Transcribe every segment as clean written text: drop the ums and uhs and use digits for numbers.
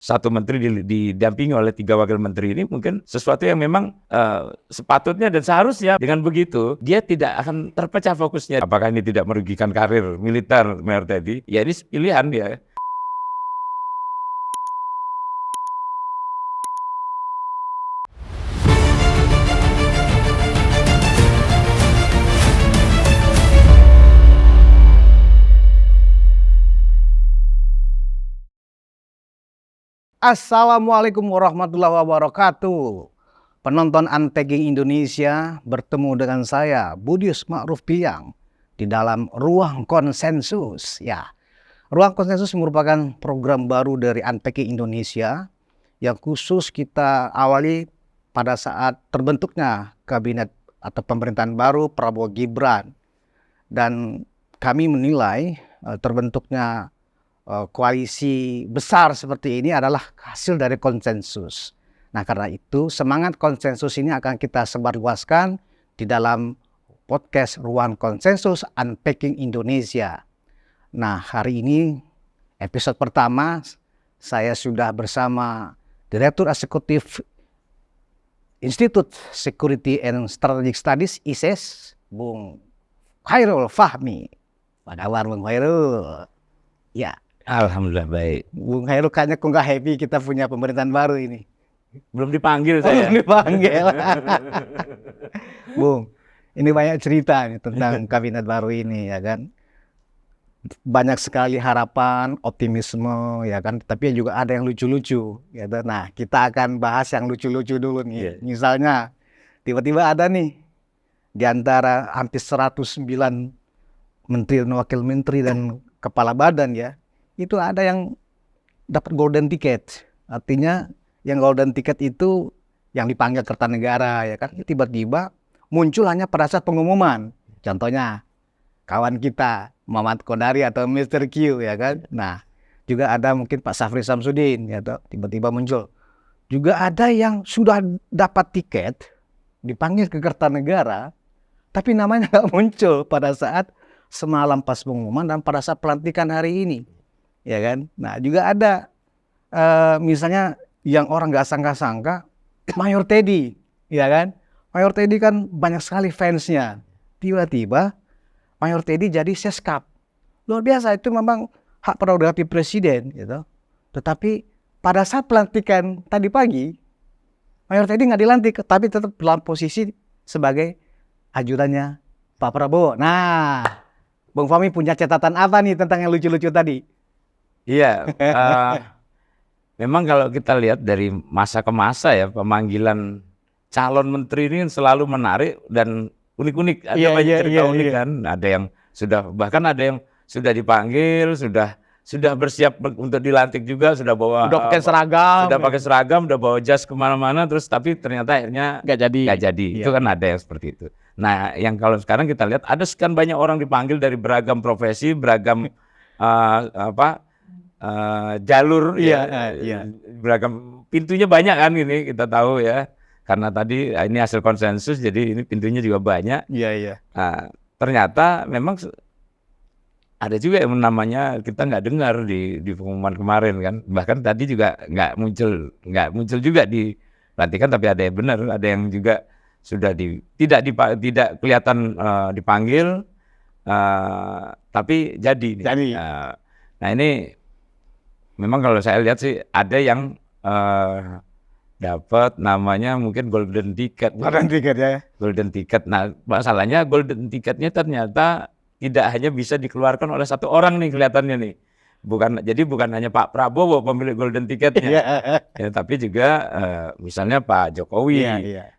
satu menteri didampingi oleh 3 wakil menteri ini mungkin sesuatu yang memang sepatutnya dan seharusnya dengan begitu dia tidak akan terpecah fokusnya. Apakah ini tidak merugikan karir militer Mayor Teddy? Ya ini pilihan dia. Assalamualaikum warahmatullahi wabarakatuh. Penonton Unpacking Indonesia, bertemu dengan saya Budius Ma'ruf Piliang di dalam Ruang Konsensus. Ya, Ruang Konsensus merupakan program baru dari Unpacking Indonesia yang khusus kita awali pada saat terbentuknya kabinet atau pemerintahan baru Prabowo Gibran. Dan kami menilai terbentuknya koalisi besar seperti ini adalah hasil dari konsensus. Nah, karena itu semangat konsensus ini akan kita sebarluaskan di dalam podcast Ruang Konsensus Unpacking Indonesia. Nah, hari ini episode pertama saya sudah bersama Direktur Eksekutif Institute Security and Strategic Studies ISES, Bung Khairul Fahmi. Apa kabar Bung Khairul? Ya. Alhamdulillah baik. Bung Khairul kayaknya kok nggak happy kita punya pemerintahan baru ini. Belum dipanggil saya. Belum dipanggil. Bung, ini banyak cerita nih tentang kabinet baru ini ya kan. Banyak sekali harapan, optimisme ya kan. Tapi juga ada yang lucu-lucu. Ya kan? Nah, kita akan bahas yang lucu-lucu dulu nih. Yeah. Misalnya tiba-tiba ada nih di antara hampir 109 menteri dan wakil menteri dan kepala badan ya. Itu ada yang dapat golden ticket. Artinya yang golden ticket itu yang dipanggil Kertanegara ya kan. Tiba-tiba muncul hanya pada saat pengumuman. Contohnya kawan kita Muhammad Kodari atau Mr. Q ya kan. Nah, juga ada mungkin Pak Safri Samsudin ya toh, tiba-tiba muncul. Juga ada yang sudah dapat tiket dipanggil ke Kertanegara tapi namanya nggak muncul pada saat semalam pas pengumuman dan pada saat pelantikan hari ini. Ya kan. Nah, juga ada misalnya yang orang nggak sangka-sangka Mayor Teddy, ya kan. Mayor Teddy kan banyak sekali fansnya. Tiba-tiba Mayor Teddy jadi Seskap. Luar biasa, itu memang hak prerogatif presiden, gitu. Tetapi pada saat pelantikan tadi pagi, Mayor Teddy nggak dilantik, tapi tetap dalam posisi sebagai ajudannya Pak Prabowo. Nah, Bung Fahmi punya catatan apa nih tentang yang lucu-lucu tadi? Iya, memang kalau kita lihat dari masa ke masa ya, pemanggilan calon menteri ini selalu menarik dan unik-unik. Ada banyak cerita unik kan. Ada yang sudah, bahkan ada yang sudah dipanggil, sudah bersiap untuk dilantik juga, sudah pakai seragam, udah bawa jas kemana-mana, terus tapi ternyata akhirnya nggak jadi. Iya. Itu kan ada yang seperti itu. Nah, yang kalau sekarang kita lihat ada sekian banyak orang dipanggil dari beragam profesi, beragam jalur, beragam pintunya banyak kan ini kita tahu ya, karena tadi ini hasil konsensus jadi ini pintunya juga banyak. Iya. Nah, ternyata memang ada juga yang namanya kita nggak dengar di pengumuman kemarin kan, bahkan tadi juga nggak muncul juga di pelantikan, tapi ada yang benar, ada yang juga sudah tidak kelihatan dipanggil, tapi jadi. Nah ini memang kalau saya lihat sih ada yang dapat namanya mungkin golden ticket. Golden ticket ya. Golden ticket. Nah, masalahnya golden ticketnya ternyata tidak hanya bisa dikeluarkan oleh satu orang nih kelihatannya nih. Jadi bukan hanya Pak Prabowo pemilik golden ticketnya. Ya, tapi juga misalnya Pak Jokowi.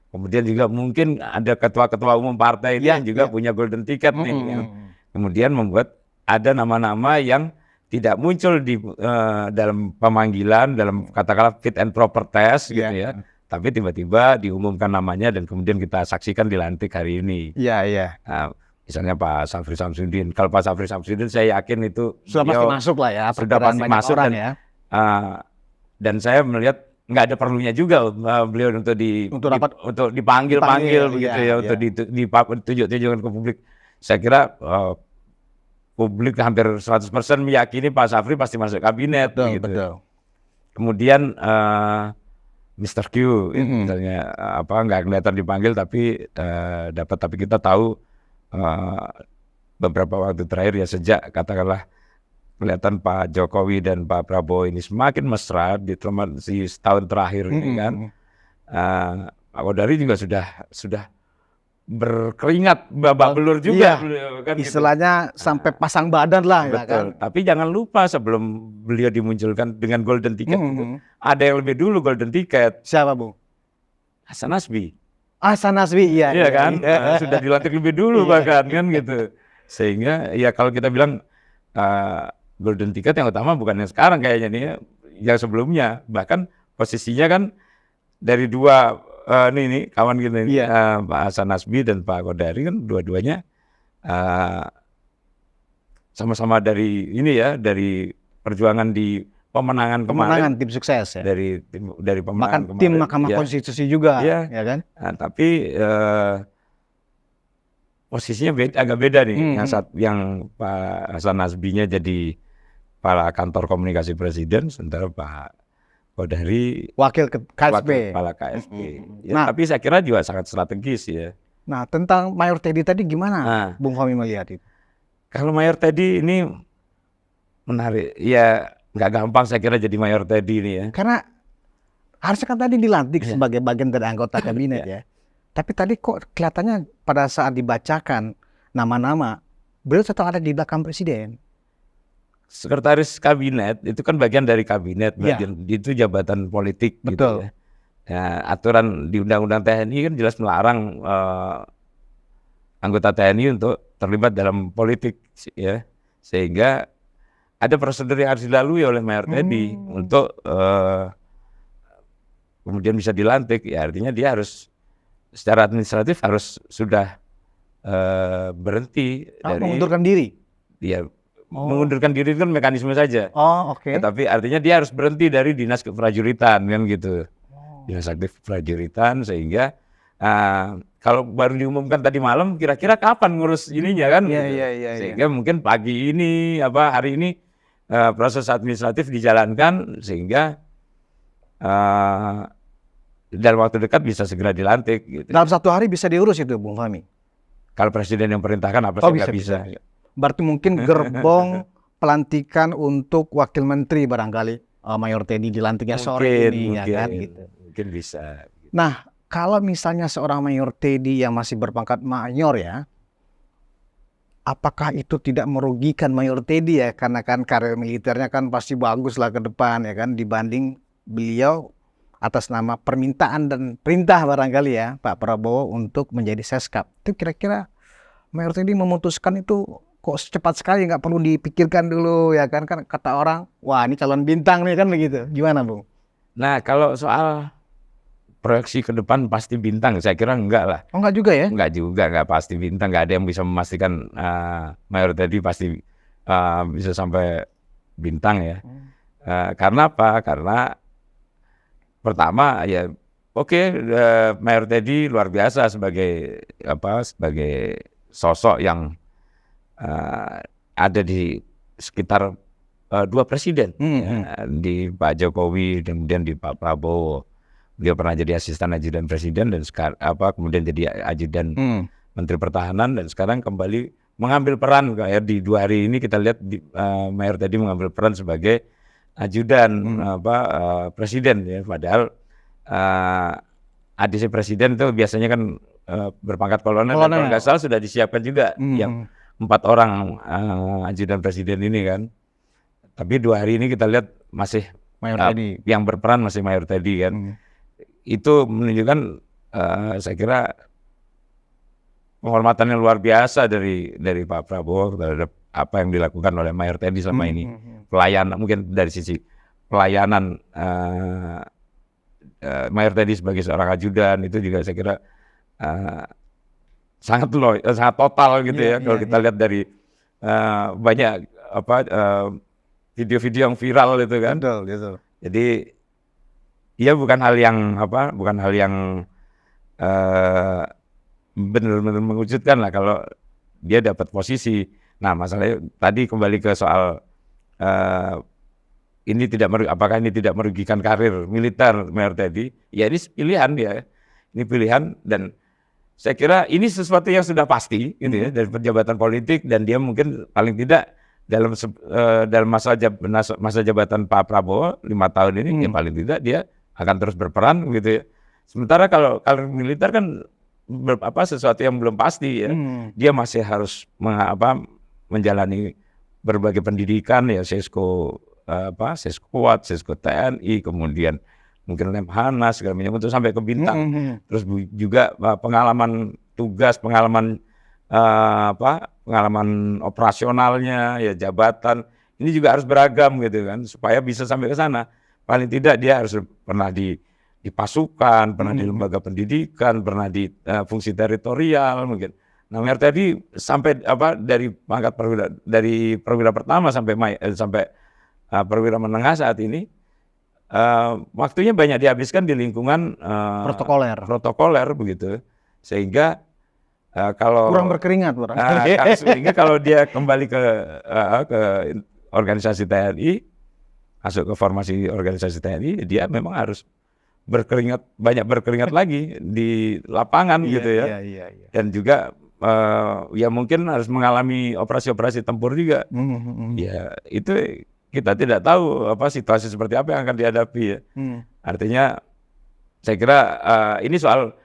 Kemudian juga mungkin ada ketua-ketua umum partai yang juga punya golden ticket nih. Kemudian membuat ada nama-nama yang tidak muncul di dalam pemanggilan, dalam katakanlah fit and proper test gitu ya. Tapi tiba-tiba diumumkan namanya dan kemudian kita saksikan dilantik hari ini. Iya. Nah, misalnya Pak Safri Samsudin. Kalau Pak Safri Samsudin saya yakin itu sudah pasti masuk lah ya. Sudah pasti masuk orang, dan, ya. Dan saya melihat nggak ada perlunya juga beliau untuk dipanggil begitu ya, untuk ditunjuk-tunjukkan ke publik. Saya kira publik hampir 100% meyakini Pak Safri pasti masuk kabinet. Betul. kemudian Mr. Q misalnya nggak kelihatan dipanggil tapi dapat, tapi kita tahu beberapa waktu terakhir ya, sejak katakanlah kelihatan Pak Jokowi dan Pak Prabowo ini semakin mesra di setahun terakhir ini kan, Pak Kodari juga sudah berkeringat babak belur juga, kan istilahnya gitu. Sampai pasang badan lah. Betul. Ya kan? Tapi jangan lupa sebelum beliau dimunculkan dengan golden ticket itu, ada yang lebih dulu golden ticket. Siapa, Bung? Hasan Nasbi. Hasan Nasbi, iya kan, sudah dilantik lebih dulu bahkan kan gitu. Sehingga ya kalau kita bilang golden ticket yang utama bukan yang sekarang kayaknya nih, yang sebelumnya. Bahkan posisinya kan dari dua nih kawan kita ini, Pak Hasan Nasbi dan Pak Kodari kan dua-duanya sama-sama dari ini ya, dari perjuangan di pemenangan kemarin, tim sukses ya. Dari pemenangan kemarin. Tim Mahkamah Konstitusi juga, ya kan. Nah, tapi posisinya agak beda nih. Yang Pak Hasan Nasbinya jadi kepala kantor komunikasi presiden, sementara Pak Kodari wakil KSP. Kepala KSP. Ya, tapi saya kira juga sangat strategis ya. Nah, tentang Mayor Teddy tadi gimana, Bung Fahmi melihat itu? Kalau Mayor Teddy ini menarik, ya nggak gampang saya kira jadi Mayor Teddy ini ya. Karena harusnya kan tadi dilantik sebagai bagian dari anggota kabinet ya. Tapi tadi kok kelihatannya pada saat dibacakan nama-nama, beliau tetap ada di belakang presiden. Sekretaris kabinet itu kan bagian dari kabinet, itu jabatan politik. Betul. Gitu ya. Ya, aturan di Undang-Undang TNI kan jelas melarang anggota TNI untuk terlibat dalam politik ya, sehingga ada prosedur yang harus dilalui oleh Mayor Teddy untuk kemudian bisa dilantik. Ya artinya dia harus secara administratif harus sudah berhenti dari mengundurkan diri. Dia mengundurkan diri itu kan mekanisme saja. Oke. Tapi artinya dia harus berhenti dari dinas keprajuritan kan gitu. Dinas aktif keprajuritan, sehingga kalau baru diumumkan tadi malam, kira-kira kapan ngurus ininya kan? Sehingga mungkin pagi ini hari ini proses administratif dijalankan sehingga dalam waktu dekat bisa segera dilantik. Gitu. Dalam 1 hari bisa diurus itu, Bung Fahmi? Kalau presiden yang perintahkan apa sih nggak bisa. Berarti mungkin gerbong pelantikan untuk wakil menteri barangkali Mayor Teddy dilantiknya sore ini, ya kan? Gitu. Mungkin bisa. Nah, kalau misalnya seorang Mayor Teddy yang masih berpangkat mayor ya, apakah itu tidak merugikan Mayor Teddy ya? Karena kan karir militernya kan pasti bagus lah ke depan ya kan, dibanding beliau atas nama permintaan dan perintah barangkali ya Pak Prabowo untuk menjadi Seskap. Itu kira-kira Mayor Teddy memutuskan itu kok cepat sekali, nggak perlu dipikirkan dulu ya kan? Kan kata orang, wah ini calon bintang nih kan begitu. Gimana, Bung? Nah, kalau soal proyeksi ke depan pasti bintang, saya kira enggak lah. Oh, enggak juga ya? Enggak juga, enggak pasti bintang. Enggak ada yang bisa memastikan Mayor Teddy pasti bisa sampai bintang ya. Karena apa? Karena pertama ya Mayor Teddy luar biasa sebagai sosok yang ada di sekitar 2 presiden, di Pak Jokowi dan kemudian di Pak Prabowo. Dia pernah jadi asisten ajudan presiden dan kemudian jadi ajudan Menteri Pertahanan, dan sekarang kembali mengambil peran kayak di 2 hari ini kita lihat Mayor Teddy mengambil peran sebagai ajudan presiden ya. Padahal ADC presiden itu biasanya kan berpangkat kolonel. Dan kalau nggak salah sudah disiapkan juga yang 4 orang ajudan presiden ini kan. Tapi 2 hari ini kita lihat masih Mayor Teddy yang berperan masih Mayor Teddy kan. Itu menunjukkan saya kira penghormatan yang luar biasa dari Pak Prabowo terhadap apa yang dilakukan oleh Mayor Teddy selama ini. Pelayanan, mungkin dari sisi pelayanan Mayor Teddy sebagai seorang ajudan itu juga saya kira sangat total gitu ya. Kalau kita lihat dari banyak video-video yang viral itu kan. Betul. Jadi ya bukan hal yang benar-benar mengejutkan lah kalau dia dapat posisi. Nah, masalahnya tadi kembali ke soal apakah ini tidak merugikan karir militer Mayor Teddy? Ya ini pilihan ya, ini pilihan, dan saya kira ini sesuatu yang sudah pasti gitu ya dari jabatan politik, dan dia mungkin paling tidak dalam masa jabatan Pak Prabowo 5 tahun ini ya paling tidak dia akan terus berperan gitu ya. Sementara kalau militer kan sesuatu yang belum pasti ya. Dia masih harus menjalani berbagai pendidikan ya, Seskuat, Sesko TNI, kemudian mungkin Lemhanas segala macam untuk sampai ke bintang. Terus juga pengalaman tugas, pengalaman operasionalnya ya, jabatan ini juga harus beragam gitu kan, supaya bisa sampai ke sana. Paling tidak dia harus pernah di pasukan, pernah di lembaga pendidikan, pernah di fungsi teritorial mungkin. Nah, Mayor tadi sampai dari pangkat perwira pertama sampai perwira menengah saat ini, waktunya banyak dihabiskan di lingkungan protokoler begitu, sehingga kalau kurang berkeringat, sehingga kalau dia kembali ke organisasi TNI, masuk ke formasi organisasi TNI, dia memang harus banyak berkeringat lagi di lapangan gitu ya. Dan juga ya mungkin harus mengalami operasi-operasi tempur juga. Ya itu kita tidak tahu situasi seperti apa yang akan dihadapi ya. Artinya saya kira ini soal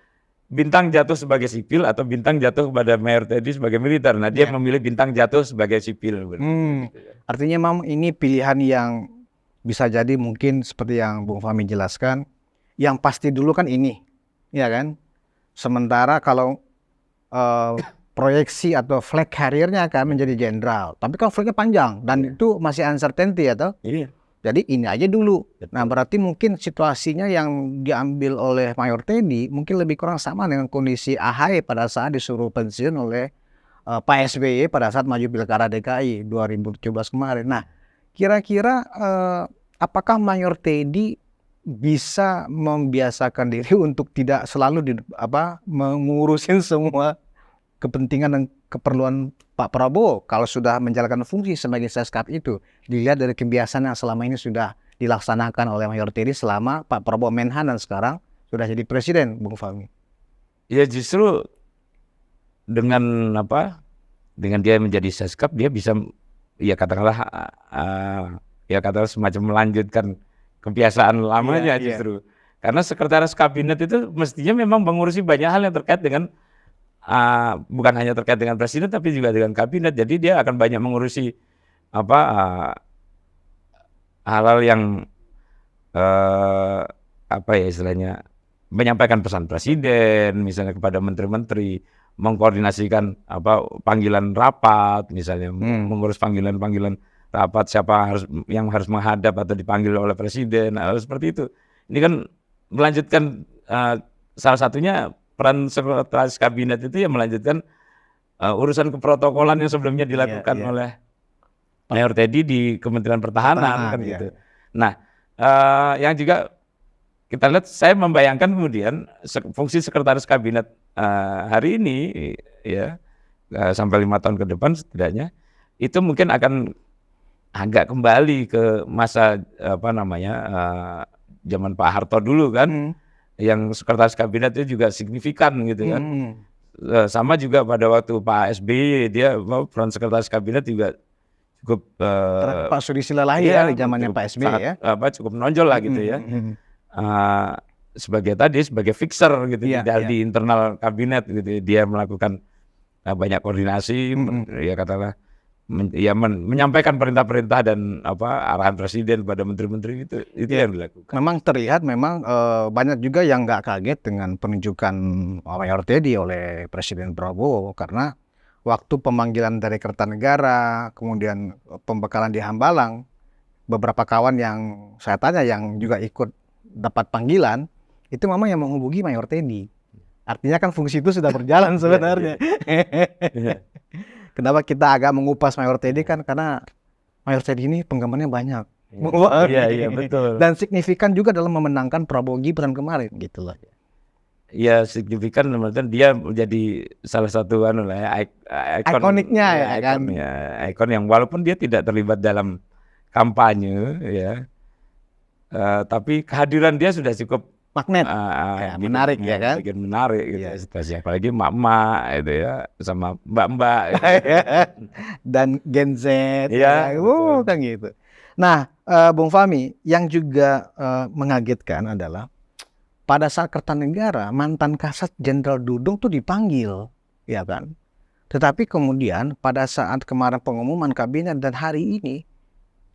bintang jatuh sebagai sipil atau bintang jatuh kepada Mayor Teddy sebagai militer. Nah dia memilih bintang jatuh sebagai sipil. Artinya memang ini pilihan yang bisa jadi mungkin seperti yang Bung Fahmi jelaskan. Yang pasti dulu kan ini, ya kan. Sementara kalau proyeksi atau flag carrier-nya akan menjadi jenderal, tapi kan flagnya panjang dan itu masih uncertainty ya toh. Jadi ini aja dulu. Nah berarti mungkin situasinya yang diambil oleh Mayor Teddy mungkin lebih kurang sama dengan kondisi AHY pada saat disuruh pensiun oleh Pak SBY pada saat maju Pilkada DKI 2017 kemarin. Nah kira-kira apakah Mayor Teddy bisa membiasakan diri untuk tidak selalu mengurusin semua kepentingan dan keperluan Pak Prabowo kalau sudah menjalankan fungsi sebagai Seskap itu, dilihat dari kebiasaan yang selama ini sudah dilaksanakan oleh Mayor Teddy selama Pak Prabowo Menhan dan sekarang sudah jadi presiden, Bung Fahmi. Ya justru dengan dia menjadi Seskap, dia bisa ya katakanlah semacam melanjutkan kebiasaan lamanya justru. Karena sekretaris kabinet itu mestinya memang mengurusi banyak hal yang terkait dengan bukan hanya terkait dengan presiden tapi juga dengan kabinet. Jadi dia akan banyak mengurusi hal-hal yang istilahnya menyampaikan pesan presiden misalnya kepada menteri-menteri, mengkoordinasikan panggilan rapat misalnya, mengurus panggilan rapat siapa yang harus menghadap atau dipanggil oleh presiden, hal seperti itu. Ini kan melanjutkan salah satunya peran sekretaris kabinet itu ya melanjutkan urusan keprotokolan yang sebelumnya dilakukan oleh Mayor Teddy di Kementerian Pertahanan kan gitu. Nah, yang juga kita lihat, saya membayangkan kemudian fungsi sekretaris kabinet hari ini ya sampai 5 tahun ke depan setidaknya itu mungkin akan agak kembali ke masa zaman Pak Harto dulu kan, yang sekretaris kabinet itu juga signifikan gitu kan. Sama juga pada waktu Pak SBY, dia peran sekretaris kabinet juga cukup Pak Sudi Silalahi di zamannya Pak SBY ya. Cukup menonjol lah gitu ya. Sebagai fixer gitu di internal kabinet gitu. Dia melakukan banyak koordinasi, ya katakanlah menyampaikan perintah-perintah dan arahan presiden kepada menteri-menteri itu yang dilakukan. Memang terlihat banyak juga yang nggak kaget dengan penunjukan Mayor Teddy oleh Presiden Prabowo, karena waktu pemanggilan dari Kertanegara, kemudian pembekalan di Hambalang, beberapa kawan yang saya tanya yang juga ikut dapat panggilan itu memang yang menghubungi Mayor Teddy. Artinya kan fungsi itu sudah berjalan sebenarnya. Kenapa kita agak mengupas Mayor Teddy kan karena Mayor Teddy ini penggemarnya banyak. Iya betul. Dan signifikan juga dalam memenangkan Prabowo Gibran kemarin gitu loh. Ya signifikan, dia menjadi salah satu ikoniknya ikon yang walaupun dia tidak terlibat dalam kampanye ya, tapi kehadiran dia sudah cukup Magnet. Menarik ya kan? bikin menarik gitu Iya. situasi, apalagi emak-emak itu ya sama mbak-mbak gitu. Dan Gen Z, Iya, betul. kan gitu. Nah, Bung Fahmi, yang juga mengagetkan adalah pada saat Kertanegara, mantan Kasat Jenderal Dudung tuh dipanggil, ya kan? Tetapi kemudian pada saat kemarin pengumuman kabinet dan hari ini,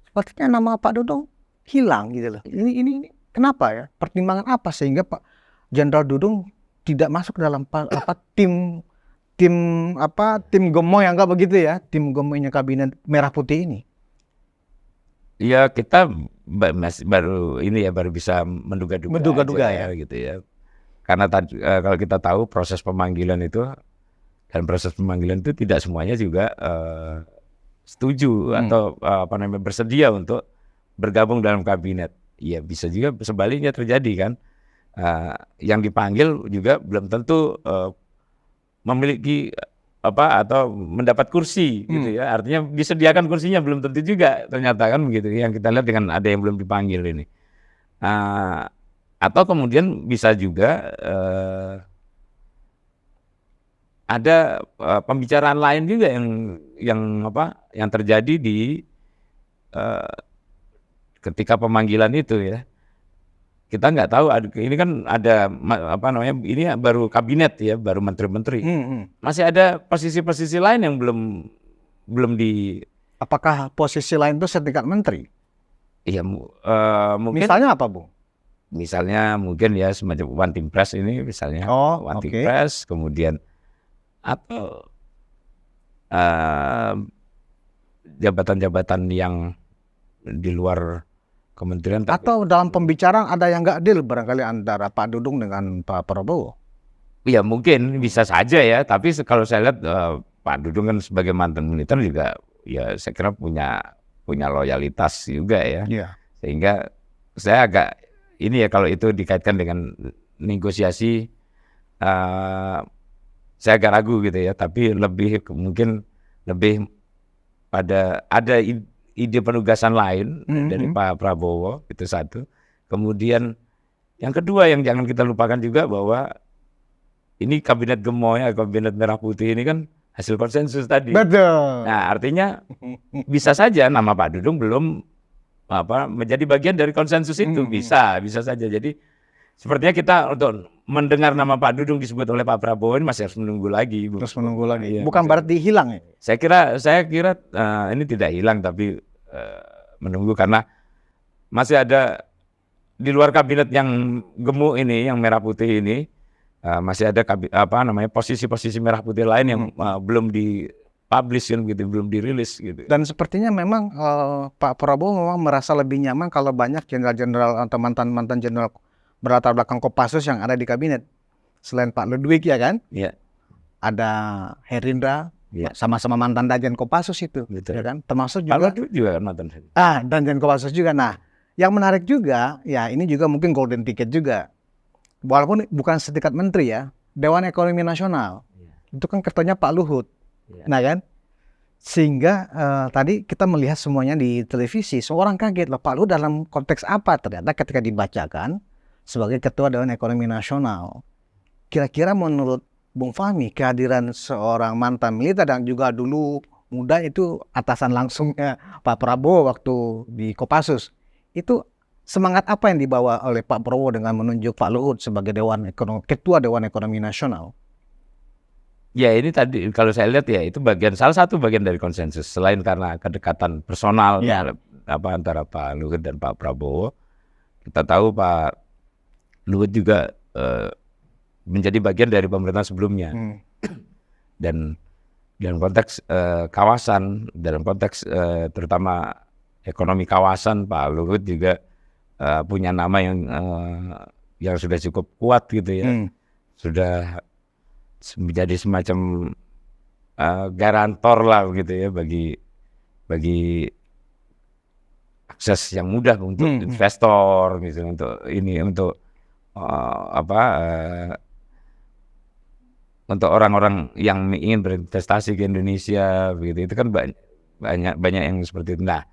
sepertinya nama Pak Dudung hilang gitu loh. Ini kenapa ya? Pertimbangan apa sehingga Pak Jenderal Dudung tidak masuk dalam tim gemoy, anggap begitu ya, tim gemoynya kabinet merah putih ini? Ya kita masih baru ini ya, baru bisa menduga-duga ya. gitu ya. Karena kalau kita tahu proses pemanggilan itu, dan proses pemanggilan itu tidak semuanya juga setuju atau bersedia untuk bergabung dalam kabinet. Ya bisa juga sebaliknya terjadi kan. Yang dipanggil juga belum tentu memiliki atau mendapat kursi gitu ya. Artinya disediakan kursinya belum tentu juga ternyata kan begitu. Yang kita lihat dengan ada yang belum dipanggil ini. Atau kemudian bisa juga ada pembicaraan lain juga yang terjadi di ketika pemanggilan itu ya. Kita nggak tahu, ini kan ada ini baru kabinet ya, baru menteri-menteri. Masih ada posisi-posisi lain yang belum di. Apakah posisi lain itu setingkat menteri? Iya, mungkin. Misalnya apa, Bung? Misalnya mungkin ya semacam One Team Press ini misalnya. One Team Press, kemudian atau jabatan-jabatan yang di luar kementerian. Atau dalam pembicaraan ada yang nggak deal barangkali antara Pak Dudung dengan Pak Prabowo? Ya mungkin bisa saja ya, tapi kalau saya lihat Pak Dudung kan sebagai mantan militer juga ya saya kira punya loyalitas juga ya. Sehingga saya agak ini ya, kalau itu dikaitkan dengan negosiasi saya agak ragu gitu ya, tapi mungkin lebih pada ada ide penugasan lain dari Pak Prabowo, itu satu. Kemudian yang kedua yang jangan kita lupakan juga bahwa ini kabinet gemoy, kabinet merah putih ini kan hasil konsensus tadi. Betul. Nah artinya bisa saja nama Pak Dudung belum menjadi bagian dari konsensus itu, bisa saja. Jadi sepertinya kita untuk mendengar nama Pak Dudung disebut oleh Pak Prabowo ini masih harus menunggu lagi. Ya, bukan berarti hilang ya? Saya kira ini tidak hilang, tapi menunggu karena masih ada di luar kabinet yang gemuk ini, yang merah putih ini, masih ada posisi-posisi merah putih lain yang belum dipublish kan gitu, belum dirilis gitu. Dan sepertinya memang Pak Prabowo memang merasa lebih nyaman kalau banyak jenderal-jenderal atau mantan-mantan jenderal berlatar belakang Kopassus yang ada di kabinet. Selain Pak Ludwig ya kan? Iya. Ada Herindra, sama-sama mantan Danjen Kopassus itu, ya kan? Termasuk juga kan mantan. Danjen Kopassus juga. Nah, yang menarik juga, ya ini juga mungkin golden ticket juga. Walaupun bukan setingkat menteri ya, Dewan Ekonomi Nasional. Itu kan ketuanya Pak Luhut. Nah kan? Sehingga tadi kita melihat semuanya di televisi, seorang kaget loh, Pak Luhut dalam konteks apa? Ternyata ketika dibacakan sebagai Ketua Dewan Ekonomi Nasional. Kira-kira menurut Bung Fahmi, kehadiran seorang mantan militer dan juga dulu muda itu atasan langsungnya Pak Prabowo waktu di Kopassus, itu semangat apa yang dibawa oleh Pak Prabowo dengan menunjuk Pak Luhut sebagai Ketua Dewan Ekonomi Nasional? Ya ini tadi kalau saya lihat ya itu salah satu bagian dari konsensus, selain karena kedekatan personal antara Pak Luhut dan Pak Prabowo. Kita tahu Pak Luhut juga menjadi bagian dari pemerintahan sebelumnya. Dan dalam konteks kawasan, dalam konteks terutama ekonomi kawasan, Pak Luhut juga punya nama yang sudah cukup kuat gitu ya. Sudah menjadi semacam garantor lah gitu ya bagi akses yang mudah untuk investor gitu, untuk orang-orang yang ingin berinvestasi ke Indonesia begitu. Itu kan banyak yang seperti itu. Nah,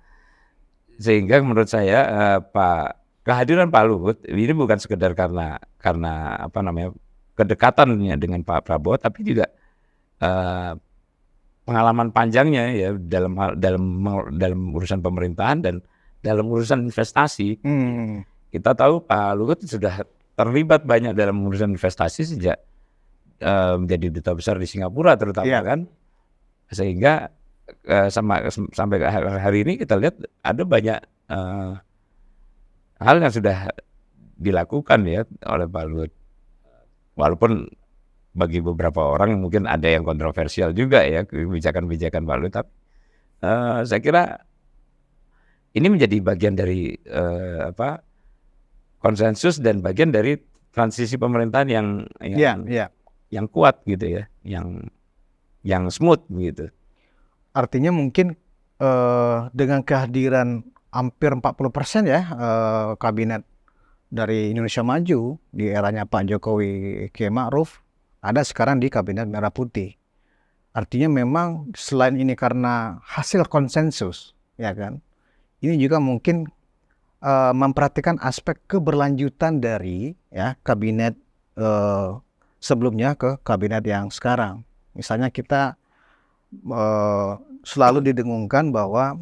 Sehingga menurut saya kehadiran Pak Luhut ini bukan sekedar karena apa namanya kedekatannya dengan Pak Prabowo, tapi juga eh, pengalaman panjangnya ya dalam urusan pemerintahan dan dalam urusan investasi. Kita tahu Pak Luhut sudah terlibat banyak dalam urusan investasi sejak menjadi duta besar di Singapura terutama kan, sehingga sampai hari ini kita lihat ada banyak hal yang sudah dilakukan ya oleh Pak Luhut, walaupun bagi beberapa orang mungkin ada yang kontroversial juga ya kebijakan-kebijakan Pak Luhut, tapi saya kira ini menjadi bagian dari konsensus dan bagian dari transisi pemerintahan yang kuat gitu ya, yang smooth gitu. Artinya mungkin dengan kehadiran hampir 40% ya kabinet dari Indonesia Maju di eranya Pak Jokowi Kiai Ma'ruf ada sekarang di kabinet Merah Putih. Artinya memang selain ini karena hasil konsensus, ya kan, ini juga mungkin memperhatikan aspek keberlanjutan dari ya kabinet sebelumnya ke kabinet yang sekarang. Misalnya kita selalu didengungkan bahwa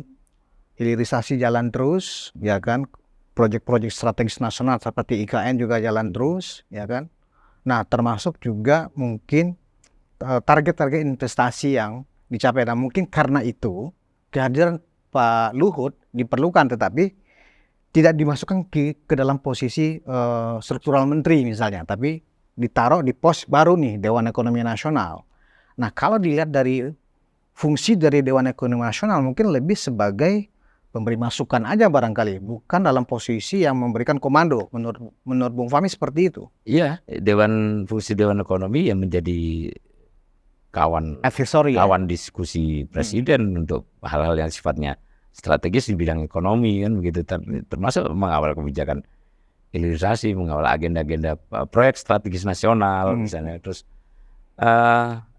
hilirisasi jalan terus, ya kan, proyek-proyek strategis nasional seperti IKN juga jalan terus, ya kan. Nah, termasuk juga mungkin target-target investasi yang dicapai. Nah, mungkin karena itu kehadiran Pak Luhut diperlukan, tetapi tidak dimasukkan ke dalam posisi struktural menteri misalnya, tapi ditaruh di pos baru nih, Dewan Ekonomi Nasional. Nah, kalau dilihat dari fungsi dari Dewan Ekonomi Nasional mungkin lebih sebagai pemberi masukan aja barangkali, bukan dalam posisi yang memberikan komando. Menurut Bung Fahmi seperti itu. Iya, fungsi Dewan Ekonomi yang menjadi kawan diskusi presiden untuk hal-hal yang sifatnya strategis di bidang ekonomi kan begitu, termasuk mengawal kebijakan hilirisasi, mengawal agenda-agenda proyek strategis nasional misalnya. Terus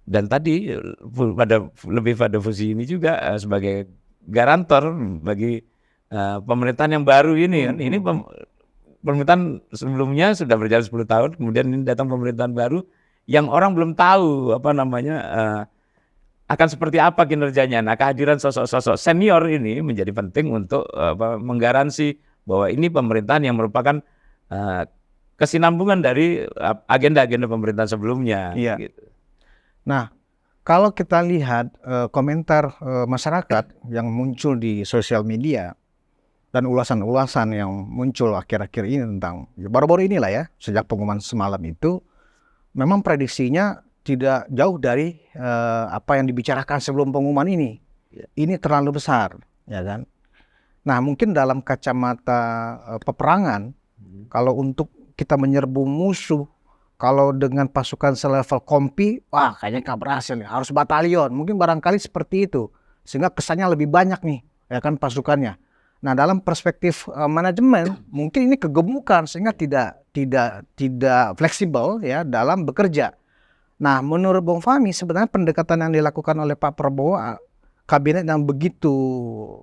dan tadi lebih pada fungsi ini juga sebagai garantor bagi pemerintahan yang baru ini kan. Ini pemerintahan sebelumnya sudah berjalan 10 tahun, kemudian ini datang pemerintahan baru yang orang belum tahu apa namanya akan seperti apa kinerjanya. Nah, kehadiran sosok-sosok senior ini menjadi penting untuk menggaransi bahwa ini pemerintahan yang merupakan kesinambungan dari agenda-agenda pemerintahan sebelumnya. Iya. Gitu. Nah, kalau kita lihat komentar masyarakat yang muncul di sosial media dan ulasan-ulasan yang muncul akhir-akhir ini tentang baru-baru inilah ya, sejak pengumuman semalam itu, memang prediksinya tidak jauh dari apa yang dibicarakan sebelum pengumuman ini. Ini terlalu besar, ya kan? Nah, mungkin dalam kacamata peperangan, kalau untuk kita menyerbu musuh, kalau dengan pasukan selevel kompi, wah kayaknya nggak berhasil nih, harus batalion. Mungkin barangkali seperti itu, sehingga kesannya lebih banyak nih, ya kan, pasukannya. Nah, dalam perspektif manajemen, mungkin ini kegemukan sehingga tidak fleksibel ya dalam bekerja. Nah, menurut Bung Fahmi, sebenarnya pendekatan yang dilakukan oleh Pak Prabowo, kabinet yang begitu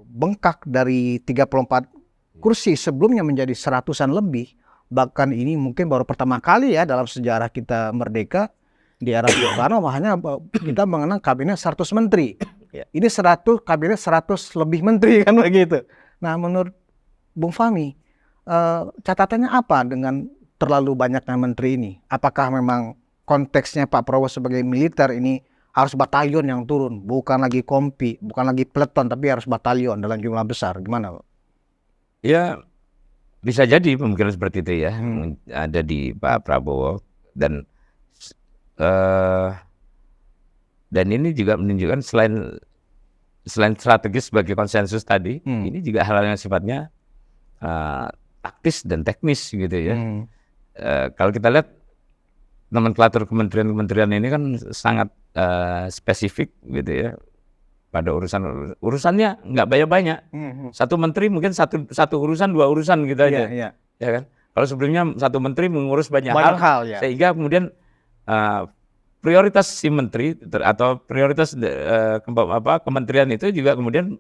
bengkak dari 34 kursi sebelumnya menjadi 100-an lebih, bahkan ini mungkin baru pertama kali ya dalam sejarah kita merdeka di era Soekarno, makanya kita mengenang kabinet 100 menteri. Ini kabinet 100 lebih menteri kan begitu. Nah, menurut Bung Fahmi, catatannya apa dengan terlalu banyaknya menteri ini? Apakah memang konteksnya Pak Prabowo sebagai militer ini harus batalion yang turun, bukan lagi kompi, bukan lagi peleton, tapi harus batalion dalam jumlah besar? Gimana, Pak? Ya, bisa jadi pemikiran seperti itu ya, ada di Pak Prabowo, dan ini juga menunjukkan selain strategis sebagai konsensus tadi, ini juga hal-hal yang sifatnya taktis dan teknis gitu ya. Kalau kita lihat nomenklatur kementerian ini kan sangat spesifik gitu ya. Pada urusannya nggak banyak-banyak. Satu menteri mungkin satu urusan, dua urusan gitu aja. Ya kan? Kalau sebelumnya satu menteri mengurus banyak hal ya. Sehingga kemudian prioritas si menteri atau prioritas kementerian itu juga kemudian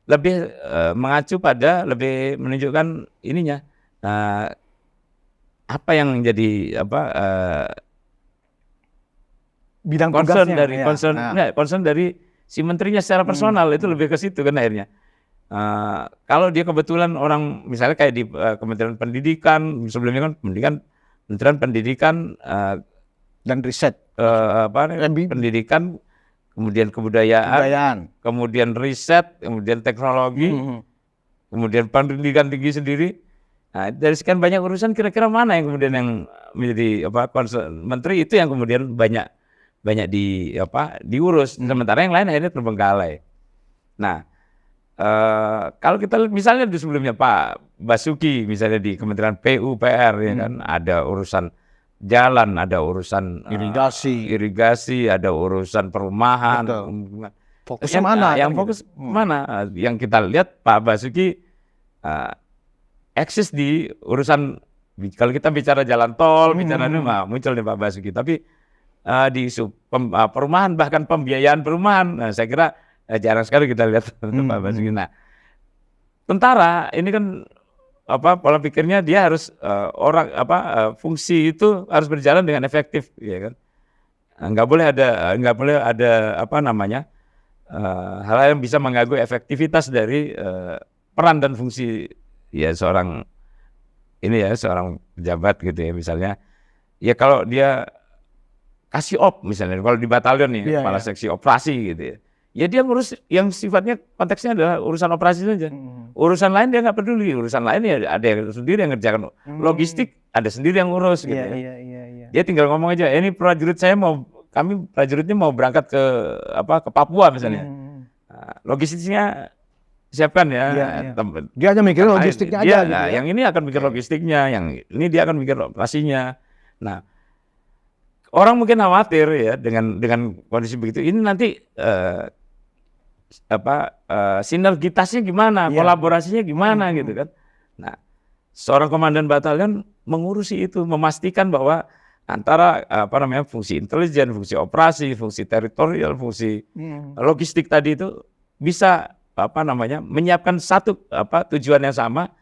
lebih mengacu pada lebih menunjukkan ininya apa yang menjadi Bidang concern tugasnya. dari Ya. concern dari si menterinya secara personal itu lebih ke situ kan akhirnya. Kalau dia kebetulan orang misalnya kayak di Kementerian Pendidikan sebelumnya kan Kementerian Pendidikan Dan riset. pendidikan, kemudian kebudayaan, kemudian riset, kemudian teknologi, kemudian pendidikan tinggi sendiri. Nah, dari sekian banyak urusan kira-kira mana yang kemudian yang menjadi concern menteri itu yang kemudian banyak diurus, sementara yang lain akhirnya terbengkalai. Nah, kalau kita misalnya di sebelumnya Pak Basuki misalnya di Kementerian PUPR ya kan ada urusan jalan, ada urusan irigasi, ada urusan perumahan. Fokusnya mana? Yang fokus mana? Yang kita lihat Pak Basuki eksis di urusan kalau kita bicara jalan tol, bicara ini muncul nih Pak Basuki. Tapi di isu perumahan bahkan pembiayaan perumahan, saya kira jarang sekali kita lihat Pak Basuki. Nah, tentara ini kan pola pikirnya dia harus fungsi itu harus berjalan dengan efektif, ya kan? Nggak boleh ada hal yang bisa mengganggu efektivitas dari peran dan fungsi ya seorang pejabat gitu ya misalnya. Ya kalau dia kasih misalnya kalau di batalion nih kepala seksi operasi gitu ya. Ya dia ngurus yang sifatnya konteksnya adalah urusan operasi saja. Urusan lain dia nggak peduli. Urusan lain ya ada yang sendiri yang ngerjakan. Logistik ada sendiri yang ngurus gitu ya. Dia tinggal ngomong aja, ini prajuritnya mau berangkat ke Papua misalnya. Logistiknya siapkan ya. Dia aja mikir logistiknya aja gitu ya. Yang ini akan mikir logistiknya, yang ini dia akan mikir operasinya. Nah, orang mungkin khawatir ya dengan kondisi begitu. Ini nanti sinergitasnya gimana, kolaborasinya gimana gitu kan. Nah, seorang komandan batalion mengurusi itu, memastikan bahwa antara fungsi intelijen, fungsi operasi, fungsi teritorial, fungsi logistik tadi itu bisa menyiapkan satu tujuan yang sama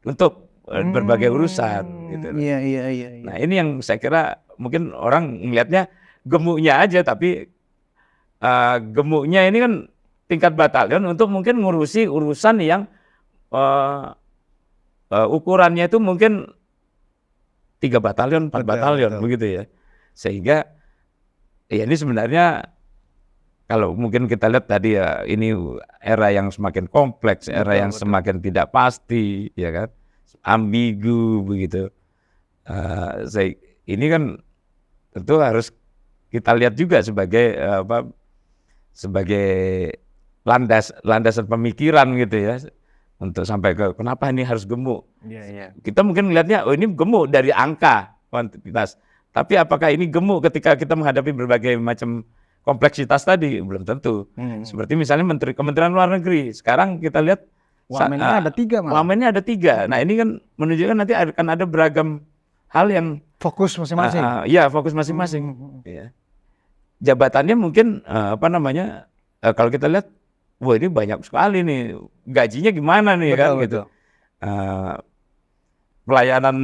untuk berbagai urusan gitu. Nah, ini yang saya kira mungkin orang melihatnya gemuknya aja, tapi gemuknya ini kan tingkat batalion untuk mungkin ngurusi urusan yang ukurannya itu mungkin 3 batalion, 4 batalion begitu ya. Sehingga ya ini sebenarnya kalau mungkin kita lihat tadi ya ini era yang semakin kompleks, era yang semakin tidak pasti ya kan, ambigu begitu. Ini kan tentu harus kita lihat juga sebagai landasan pemikiran gitu ya, untuk sampai ke kenapa ini harus gemuk. Kita mungkin melihatnya ini gemuk dari angka kuantitas, tapi apakah ini gemuk ketika kita menghadapi berbagai macam kompleksitas tadi? Belum tentu. Seperti misalnya Kementerian Luar Negeri sekarang kita lihat wamennya ada 3 malah. Wamennya ada 3. Nah, ini kan menunjukkan nanti akan ada beragam hal yang fokus masing-masing. Fokus masing-masing. Ya. Jabatannya mungkin kalau kita lihat, wah ini banyak sekali nih, gajinya gimana nih gitu. Pelayanan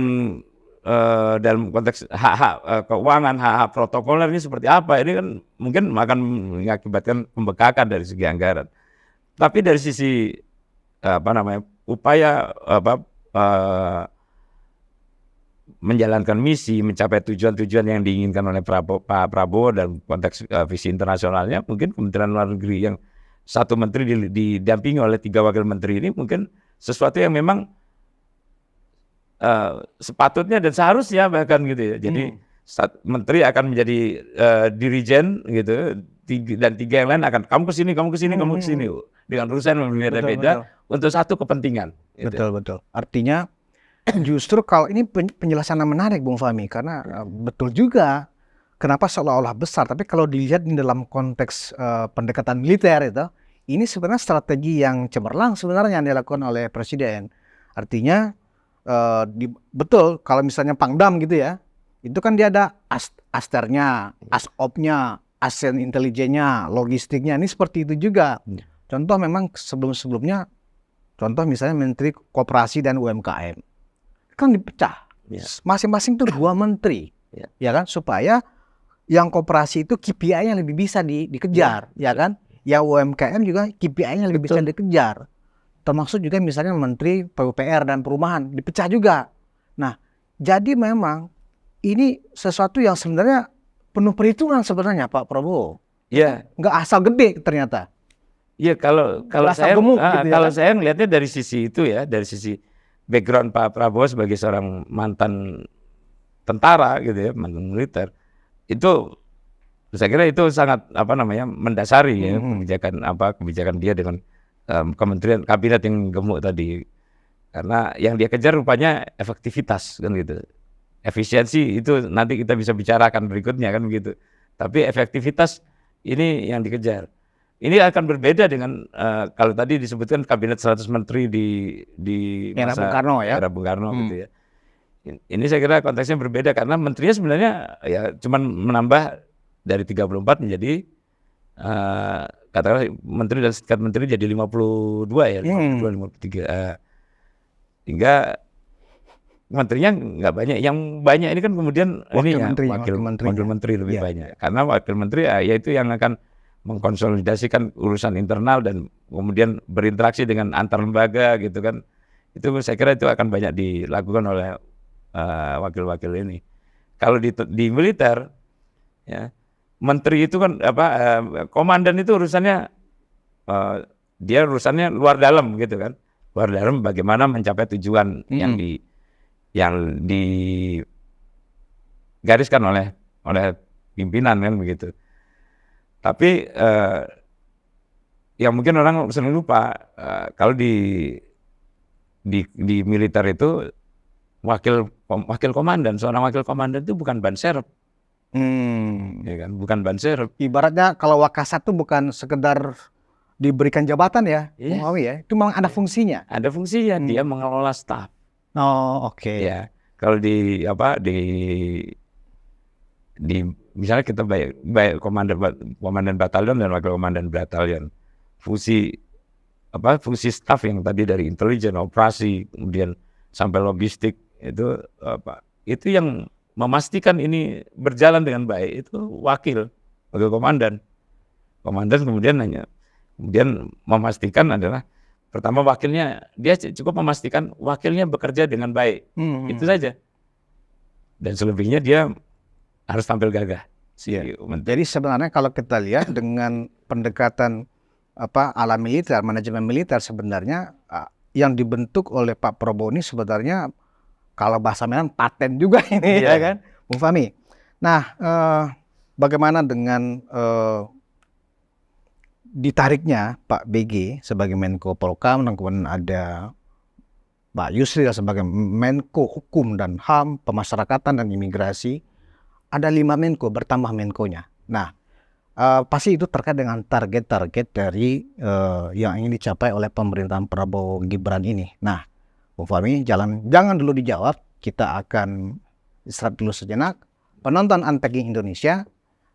dalam konteks hak-hak keuangan, hak-hak protokoler ini seperti apa? Ini kan mungkin akan mengakibatkan pembekakan dari segi anggaran. Tapi dari sisi upaya menjalankan misi, mencapai tujuan-tujuan yang diinginkan oleh Pak Prabowo dan konteks visi internasionalnya, mungkin Kementerian Luar Negeri yang satu menteri didampingi oleh 3 wakil menteri ini mungkin sesuatu yang memang sepatutnya dan seharusnya bahkan gitu ya. Jadi menteri akan menjadi dirijen gitu, dan 3 yang lain akan kamu kesini dengan urusan yang berbeda-beda untuk satu kepentingan. Gitu. Betul. Artinya justru kalau ini penjelasan yang menarik Bung Fahmi, karena betul juga kenapa seolah-olah besar, tapi kalau dilihat di dalam konteks pendekatan militer itu, ini sebenarnya strategi yang cemerlang sebenarnya yang dilakukan oleh Presiden. Artinya betul kalau misalnya Pangdam gitu ya, itu kan dia ada asternya, asopnya, asen intelijennya, logistiknya, ini seperti itu juga. Contoh memang sebelum-sebelumnya, contoh misalnya Menteri Koperasi dan UMKM kan dipecah. Ya. Masing-masing tuh 2 menteri, Ya. ya kan, supaya yang koperasi itu KPI-nya lebih bisa dikejar, ya kan. Yang UMKM juga KPI-nya lebih bisa dikejar. Termasuk juga misalnya Menteri PUPR dan Perumahan dipecah juga. Nah, jadi memang ini sesuatu yang sebenarnya penuh perhitungan sebenarnya Pak Prabowo. Iya. Nggak asal gede ternyata. Iya, kalau Berasa saya gemuk gitu ya kalau kan? saya melihatnya dari sisi itu ya, dari sisi background Pak Prabowo sebagai seorang mantan tentara gitu ya, mantan militer, itu saya kira itu sangat mendasari ya kebijakan dia dengan kementerian kabinet yang gemuk tadi. Karena yang dia kejar rupanya efektivitas kan gitu. Efisiensi itu nanti kita bisa bicarakan berikutnya kan begitu. Tapi efektivitas ini yang dikejar. Ini akan berbeda dengan kalau tadi disebutkan kabinet 100 menteri di Era masa Bung Karno ya. era Bung Karno gitu ya. Ini saya kira konteksnya berbeda karena menterinya sebenarnya ya cuman menambah dari 34 menjadi katakanlah menteri dan setingkat menteri jadi 52 ya, 52, 53. Hingga menterinya nggak banyak. Yang banyak ini kan kemudian Wakil menteri lebih banyak. Karena wakil menteri ya itu yang akan mengkonsolidasikan urusan internal dan kemudian berinteraksi dengan antar lembaga gitu kan. Itu saya kira itu akan banyak dilakukan oleh wakil-wakil ini. Kalau di militer ya, menteri itu kan komandan itu urusannya dia urusannya luar dalam gitu kan. Luar dalam bagaimana mencapai tujuan yang digariskan oleh pimpinan kan begitu. Tapi yang mungkin orang sering lupa kalau di militer itu wakil komandan, seorang wakil komandan itu bukan ban serep. Ya kan, bukan ban serep. Ibaratnya kalau Wakasat itu bukan sekedar diberikan jabatan ya, Bung Awi ya, itu memang ada fungsinya. Ada fungsinya, dia mengelola staf. Oh, oke. Ya, kalau di misalnya kita baik komandan batalion dan wakil komandan batalion. Fungsi staf yang tadi dari intelijen, operasi, kemudian sampai logistik itu yang memastikan ini berjalan dengan baik itu wakil komandan. Komandan kemudian memastikan adalah pertama wakilnya, dia cukup memastikan wakilnya bekerja dengan baik. Itu saja. Dan selebihnya dia harus tampil gagah. Jadi sebenarnya kalau kita lihat dengan pendekatan ala militer, manajemen militer sebenarnya yang dibentuk oleh Pak Prabowo ini sebenarnya kalau bahasa Medan paten juga ini ya kan, Bung Fahmi. Nah, bagaimana dengan ditariknya Pak BG sebagai Menko Polhukam dan kemudian ada Pak Yusril sebagai Menko Hukum dan HAM, Pemasyarakatan dan Imigrasi. Ada 5 Menko bertambah Menkonya. Nah, pasti itu terkait dengan target-target dari yang ingin dicapai oleh pemerintahan Prabowo Gibran ini. Nah, Bung Fahmi, jangan dulu dijawab. Kita akan istirahat dulu sejenak. Penonton Unpacking Indonesia,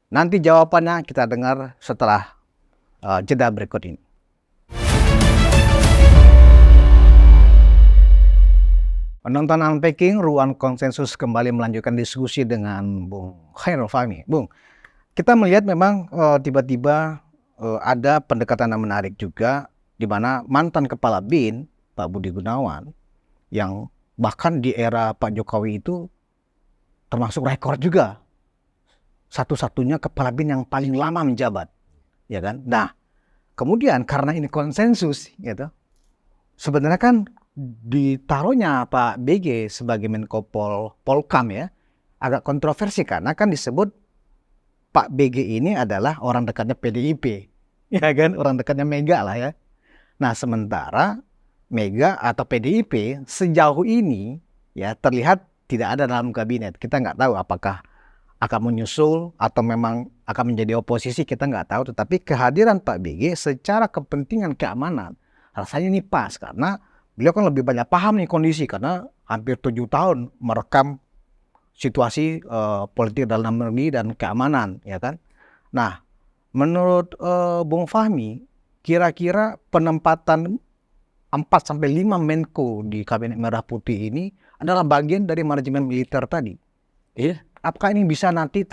nanti jawabannya kita dengar setelah jeda berikut ini. Penonton Unpacking, Ruang Konsensus kembali melanjutkan diskusi dengan Bung Khairul Fahmi. Bung, kita melihat memang tiba-tiba ada pendekatan yang menarik juga, di mana mantan Kepala BIN, Pak Budi Gunawan, yang bahkan di era Pak Jokowi itu termasuk rekor juga. Satu-satunya Kepala BIN yang paling lama menjabat. Ya kan? Nah, kemudian karena ini konsensus, gitu, sebenarnya kan ditaruhnya Pak BG sebagai Menko Polhukam ya, agak kontroversi karena kan disebut Pak BG ini adalah orang dekatnya PDIP, ya kan, orang dekatnya Mega lah ya. Nah, sementara Mega atau PDIP sejauh ini ya terlihat tidak ada dalam kabinet. Kita nggak tahu apakah akan menyusul atau memang akan menjadi oposisi, kita nggak tahu. Tetapi kehadiran Pak BG secara kepentingan keamanan rasanya ini pas karena beliau kan lebih banyak paham nih kondisi karena hampir 7 tahun merekam situasi politik dalam negeri dan keamanan, ya kan. Nah, menurut Bung Fahmi, kira-kira penempatan 4-5 Menko di Kabinet Merah Putih ini adalah bagian dari manajemen militer tadi. Iya. Apakah ini bisa nanti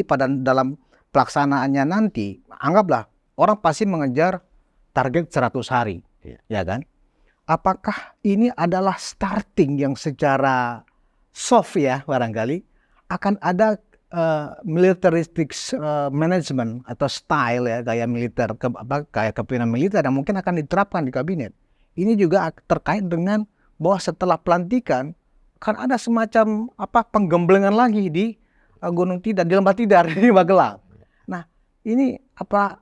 pada dalam pelaksanaannya nanti, anggaplah orang pasti mengejar target 100 hari, ya kan? Apakah ini adalah starting yang secara soft ya barangkali akan ada militaristic management atau style ya, gaya militer, gaya kepemimpinan militer yang mungkin akan diterapkan di kabinet. Ini juga terkait dengan bahwa setelah pelantikan kan ada semacam penggemblengan lagi di Gunung Tidar, di Lembah Tidar di Magelang. Nah, ini apa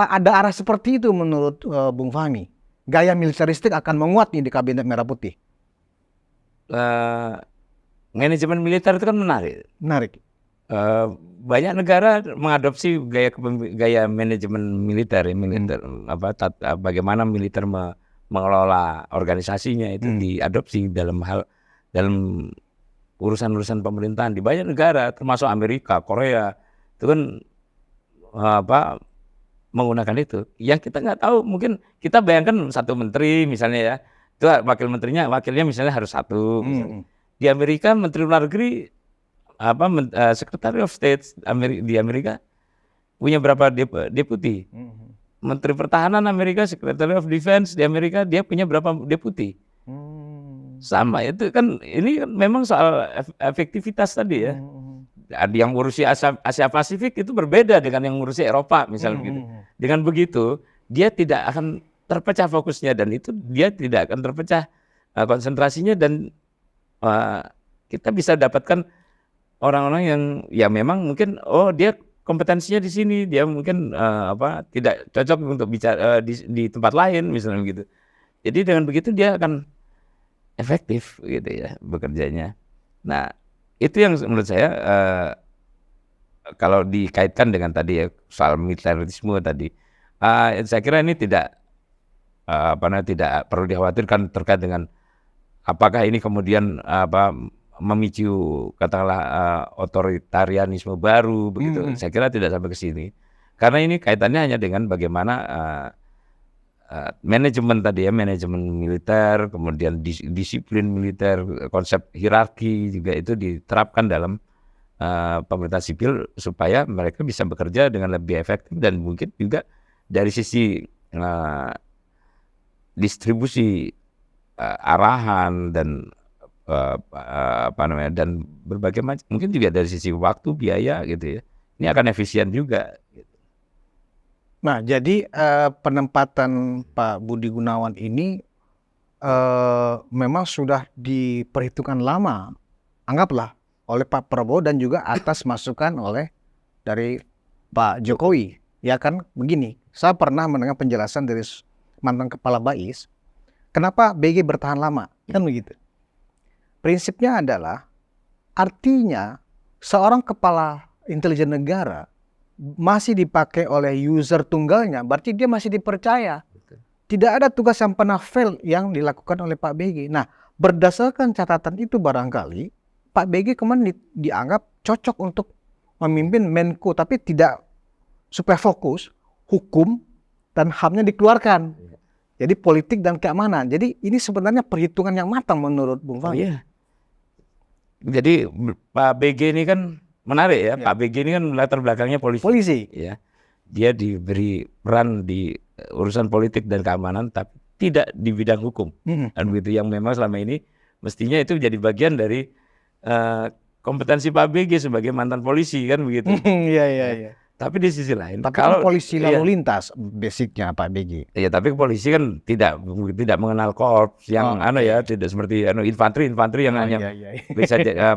ada arah seperti itu menurut Bung Fahmi? Gaya militeristik akan menguat nih di Kabinet Merah Putih. Manajemen militer itu kan menarik. Banyak negara mengadopsi gaya manajemen militer, bagaimana militer mengelola organisasinya itu diadopsi dalam urusan-urusan pemerintahan di banyak negara, termasuk Amerika, Korea, itu kan menggunakan itu. Yang kita nggak tahu, mungkin kita bayangkan satu menteri misalnya ya, itu wakilnya misalnya harus satu. Misalnya. Di Amerika Menteri Luar Negeri Secretary of State di Amerika punya berapa deputi? Menteri Pertahanan Amerika, Secretary of Defense di Amerika, dia punya berapa deputi? Sama, itu kan ini memang soal efektivitas tadi ya. Yang ngurusi Asia Pasifik itu berbeda dengan yang ngurusi Eropa misalnya gitu. Dengan begitu dia tidak akan terpecah fokusnya, dan itu dia tidak akan terpecah konsentrasinya, dan kita bisa dapatkan orang-orang yang ya memang mungkin dia kompetensinya di sini, dia mungkin tidak cocok untuk bicara di tempat lain misalnya gitu. Jadi dengan begitu dia akan efektif gitu ya bekerjanya. Nah, itu yang menurut saya kalau dikaitkan dengan tadi ya soal militerisme tadi, saya kira ini tidak perlu dikhawatirkan terkait dengan apakah ini kemudian memicu katakanlah otoritarianisme baru begitu. Saya kira tidak sampai ke sini. Karena ini kaitannya hanya dengan bagaimana manajemen tadi ya, manajemen militer, kemudian disiplin militer, konsep hierarki juga itu diterapkan dalam pemerintah sipil supaya mereka bisa bekerja dengan lebih efektif, dan mungkin juga dari sisi distribusi arahan dan dan berbagai macam, mungkin juga dari sisi waktu, biaya gitu ya, ini akan efisien juga. Nah, jadi penempatan Pak Budi Gunawan ini memang sudah diperhitungkan lama, anggaplah oleh Pak Prabowo dan juga atas masukan dari Pak Jokowi. Ya kan begini, saya pernah mendengar penjelasan dari mantan Kepala BAIS, kenapa BG bertahan lama, kan begitu. Prinsipnya adalah, artinya seorang kepala intelijen negara masih dipakai oleh user tunggalnya, berarti dia masih dipercaya. Tidak ada tugas yang pernah fail yang dilakukan oleh Pak BG. Nah, berdasarkan catatan itu barangkali Pak BG kemarin dianggap cocok untuk memimpin Menko, tapi tidak supaya fokus hukum dan HAM-nya dikeluarkan. Jadi politik dan keamanan. Jadi ini sebenarnya perhitungan yang matang menurut Bung Fahmi. Iya. Jadi Pak BG ini kan menarik ya. Pak BG ini kan latar belakangnya polisi. Ya. Dia diberi peran di urusan politik dan keamanan, tapi tidak di bidang hukum. Dan begitu, yang memang selama ini mestinya itu jadi bagian dari kompetensi Pak BG sebagai mantan polisi kan begitu. Iya. Tapi di sisi lain, kalau polisi lalu lintas basicnya Pak BG. Iya, tapi polisi kan tidak mengenal korps yang tidak seperti infanteri yang hanya bisa tidak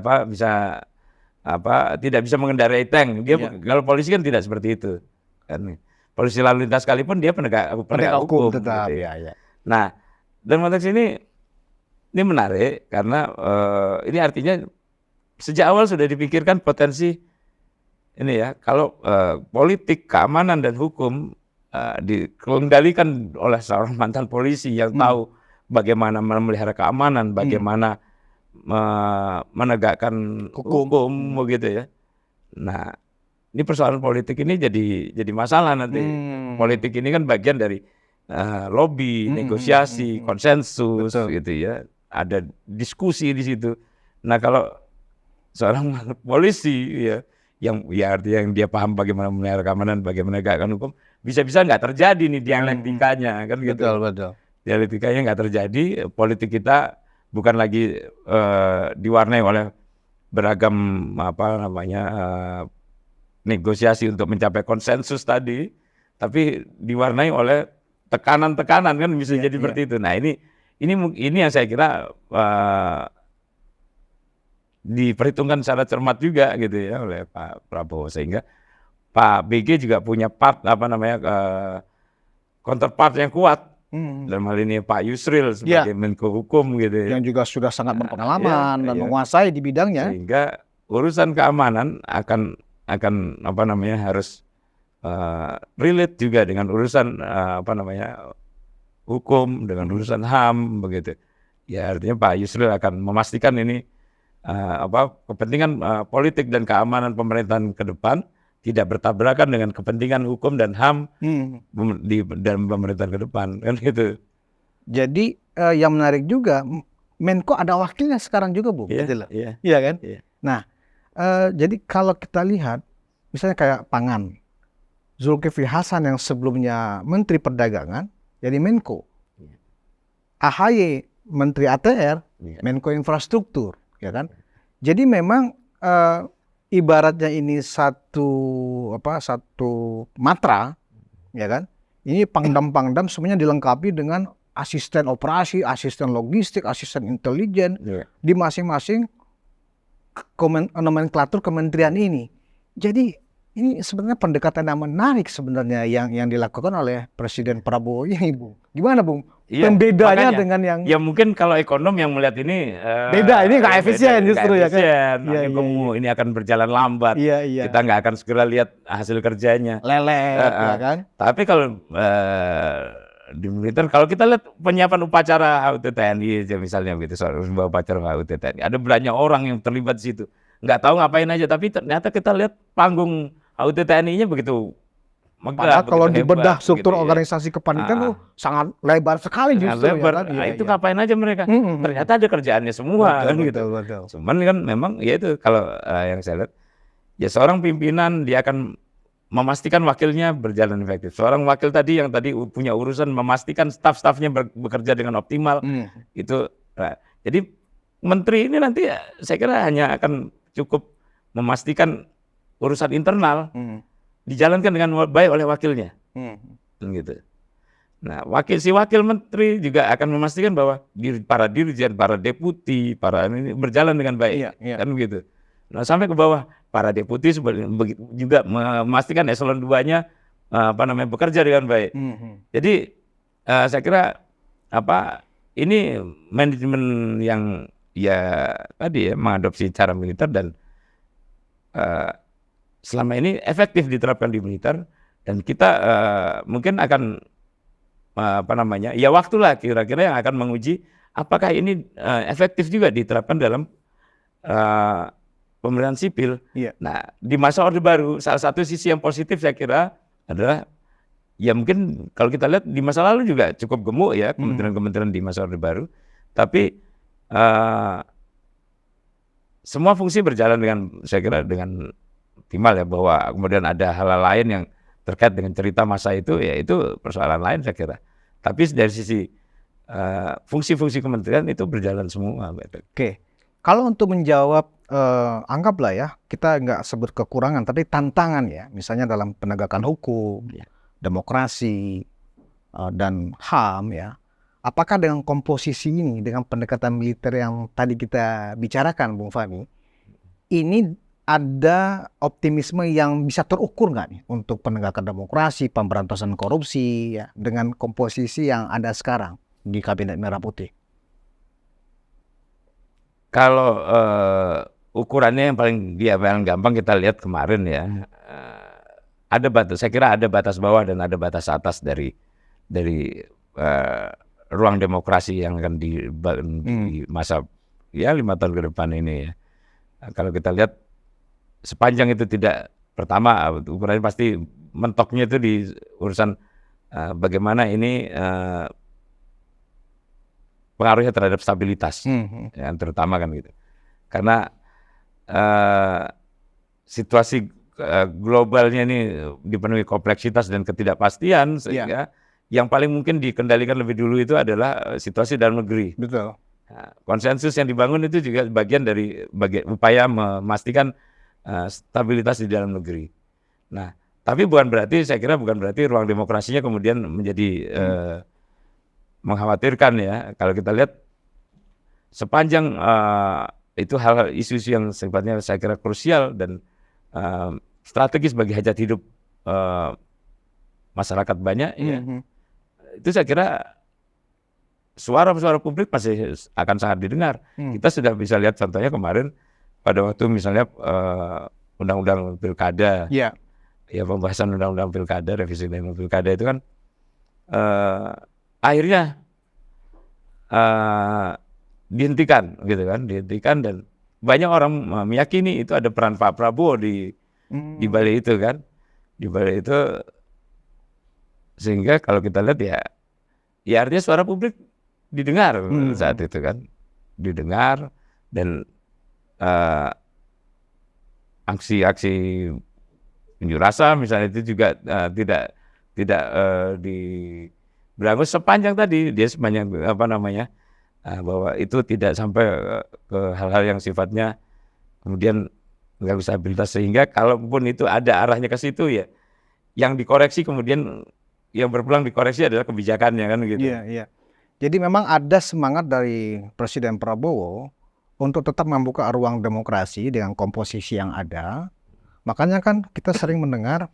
bisa mengendarai tank. Dia kalau polisi kan tidak seperti itu. Kan polisi lalu lintas sekalipun dia penegak hukum tetap, gitu. Ya. Nah, dalam konteks ini menarik karena ini artinya sejak awal sudah dipikirkan potensi ini ya, kalau politik, keamanan dan hukum dikendalikan oleh seorang mantan polisi yang tahu bagaimana memelihara keamanan, bagaimana menegakkan hukum begitu ya. Nah, ini persoalan politik ini jadi masalah nanti. Politik ini kan bagian dari lobby, negosiasi, konsensus, Betul. gitu ya. Ada diskusi di situ. Nah kalau seorang polisi ya, artinya yang dia paham bagaimana memelihara keamanan, bagaimana menegakkan hukum, bisa-bisa nggak terjadi nih dialektikanya, kan gitu. Betul. Dialektikanya nggak terjadi, politik kita bukan lagi diwarnai oleh beragam negosiasi untuk mencapai konsensus tadi, tapi diwarnai oleh tekanan-tekanan, kan bisa jadi seperti itu. Nah ini yang saya kira diperhitungkan secara cermat juga gitu ya oleh Pak Prabowo, sehingga Pak BG juga punya counterpart yang kuat. Dalam hal ini Pak Yusril sebagai Menko Hukum gitu ya. Yang juga sudah sangat berpengalaman dan menguasai di bidangnya. Sehingga urusan keamanan akan harus relate juga dengan urusan hukum, dengan urusan HAM begitu. Ya artinya Pak Yusril akan memastikan ini kepentingan politik dan keamanan pemerintahan ke depan tidak bertabrakan dengan kepentingan hukum dan HAM di dalam pemerintahan ke depan, kan gitu. Jadi yang menarik juga, Menko ada wakilnya sekarang juga, Bu. Iya kan? Iya. Nah, jadi kalau kita lihat, misalnya kayak pangan, Zulkifli Hasan yang sebelumnya Menteri Perdagangan, jadi Menko. AHY Menteri ATR, Menko Infrastruktur, ya kan? Jadi memang ibaratnya ini satu matra, ya kan? Ini pangdam-pangdam semuanya dilengkapi dengan asisten operasi, asisten logistik, asisten intelijen di masing-masing nomenklatur kementerian ini. Jadi ini sebenarnya pendekatan yang menarik sebenarnya yang dilakukan oleh Presiden Prabowo ini, Bung. Gimana, Bung? Pembedanya dengan yang... Ya mungkin kalau ekonom yang melihat ini... beda, ini nggak efisien justru ya kan? Ini akan berjalan lambat. Kita nggak akan segera lihat hasil kerjanya. Lelet, ya kan? Tapi kalau di militer, kalau kita lihat penyiapan upacara HUT TNI misalnya gitu, sebuah upacara HUT TNI, ada banyak orang yang terlibat di situ. Nggak tahu ngapain aja, tapi ternyata kita lihat panggung HUT TNI-nya begitu megah. Padahal kalau dibedah hebat, struktur gitu, organisasi kepanitiaan sangat lebar sekali justru. Lebar. Ya kan? Itu ngapain aja mereka? Ternyata ada kerjaannya semua. Betul. Cuman kan memang ya itu kalau yang saya lihat, ya seorang pimpinan dia akan memastikan wakilnya berjalan efektif. Seorang wakil tadi yang tadi punya urusan memastikan staf-stafnya bekerja dengan optimal. Itu. Jadi menteri ini nanti saya kira hanya akan cukup memastikan urusan internal dijalankan dengan baik oleh wakilnya, gitu. Nah, wakil menteri juga akan memastikan bahwa para dirjen, para deputi, ini berjalan dengan baik, kan gitu. Nah, sampai ke bawah, para deputi juga memastikan eselon 2-nya bekerja dengan baik. Jadi saya kira ini manajemen yang tadi mengadopsi cara militer dan selama ini efektif diterapkan di militer, dan kita mungkin akan waktulah kira-kira yang akan menguji apakah ini efektif juga diterapkan dalam pemerintahan sipil. Nah, di masa Orde Baru salah satu sisi yang positif saya kira adalah ya mungkin kalau kita lihat di masa lalu juga cukup gemuk ya kementerian-kementerian di masa Orde Baru, tapi semua fungsi berjalan dengan saya kira dengan optimal ya, bahwa kemudian ada hal-hal lain yang terkait dengan cerita masa itu, ya itu persoalan lain saya kira. Tapi dari sisi fungsi-fungsi kementerian itu berjalan semua. Oke, kalau untuk menjawab anggaplah ya kita nggak sebut kekurangan tapi tantangan ya, misalnya dalam penegakan hukum, demokrasi dan HAM ya, apakah dengan komposisi ini, dengan pendekatan militer yang tadi kita bicarakan, Bung Fahmi, ini ada optimisme yang bisa terukur nggak nih untuk penegakan demokrasi, pemberantasan korupsi ya, dengan komposisi yang ada sekarang di Kabinet Merah Putih? Kalau ukurannya yang paling gampang kita lihat kemarin ya, ada batas. Saya kira ada batas bawah dan ada batas atas dari ruang demokrasi yang akan di masa 5 tahun ke depan ini ya. Kalau kita lihat sepanjang itu tidak pertama ukurannya pasti mentoknya itu di urusan bagaimana ini pengaruhnya terhadap stabilitas, yang terutama kan gitu. Karena situasi globalnya ini dipenuhi kompleksitas dan ketidakpastian, sehingga yang paling mungkin dikendalikan lebih dulu itu adalah situasi dalam negeri. Betul. Nah, konsensus yang dibangun itu juga bagian dari upaya memastikan stabilitas di dalam negeri. Nah, tapi saya kira bukan berarti ruang demokrasinya kemudian menjadi mengkhawatirkan ya. Kalau kita lihat sepanjang itu hal-hal isu-isu yang sifatnya saya kira krusial dan strategis bagi hajat hidup masyarakat banyak, ya, itu saya kira suara-suara publik pasti akan sangat didengar. Kita sudah bisa lihat contohnya kemarin pada waktu misalnya undang-undang pilkada, ya pembahasan undang-undang pilkada, revisi undang-undang pilkada itu kan akhirnya dihentikan, gitu kan, dan banyak orang meyakini itu ada peran Pak Prabowo di balik itu kan, di balik itu, sehingga kalau kita lihat ya artinya suara publik didengar saat itu kan, didengar, dan aksi-aksi unjuk rasa misalnya itu juga tidak diberangus sepanjang tadi dia sepanjang bahwa itu tidak sampai ke hal-hal yang sifatnya kemudian mengganggu stabilitas, sehingga kalaupun itu ada arahnya ke situ ya yang dikoreksi kemudian yang berpulang dikoreksi adalah kebijakannya kan gitu. Iya. Jadi memang ada semangat dari Presiden Prabowo untuk tetap membuka ruang demokrasi dengan komposisi yang ada. Makanya kan kita sering mendengar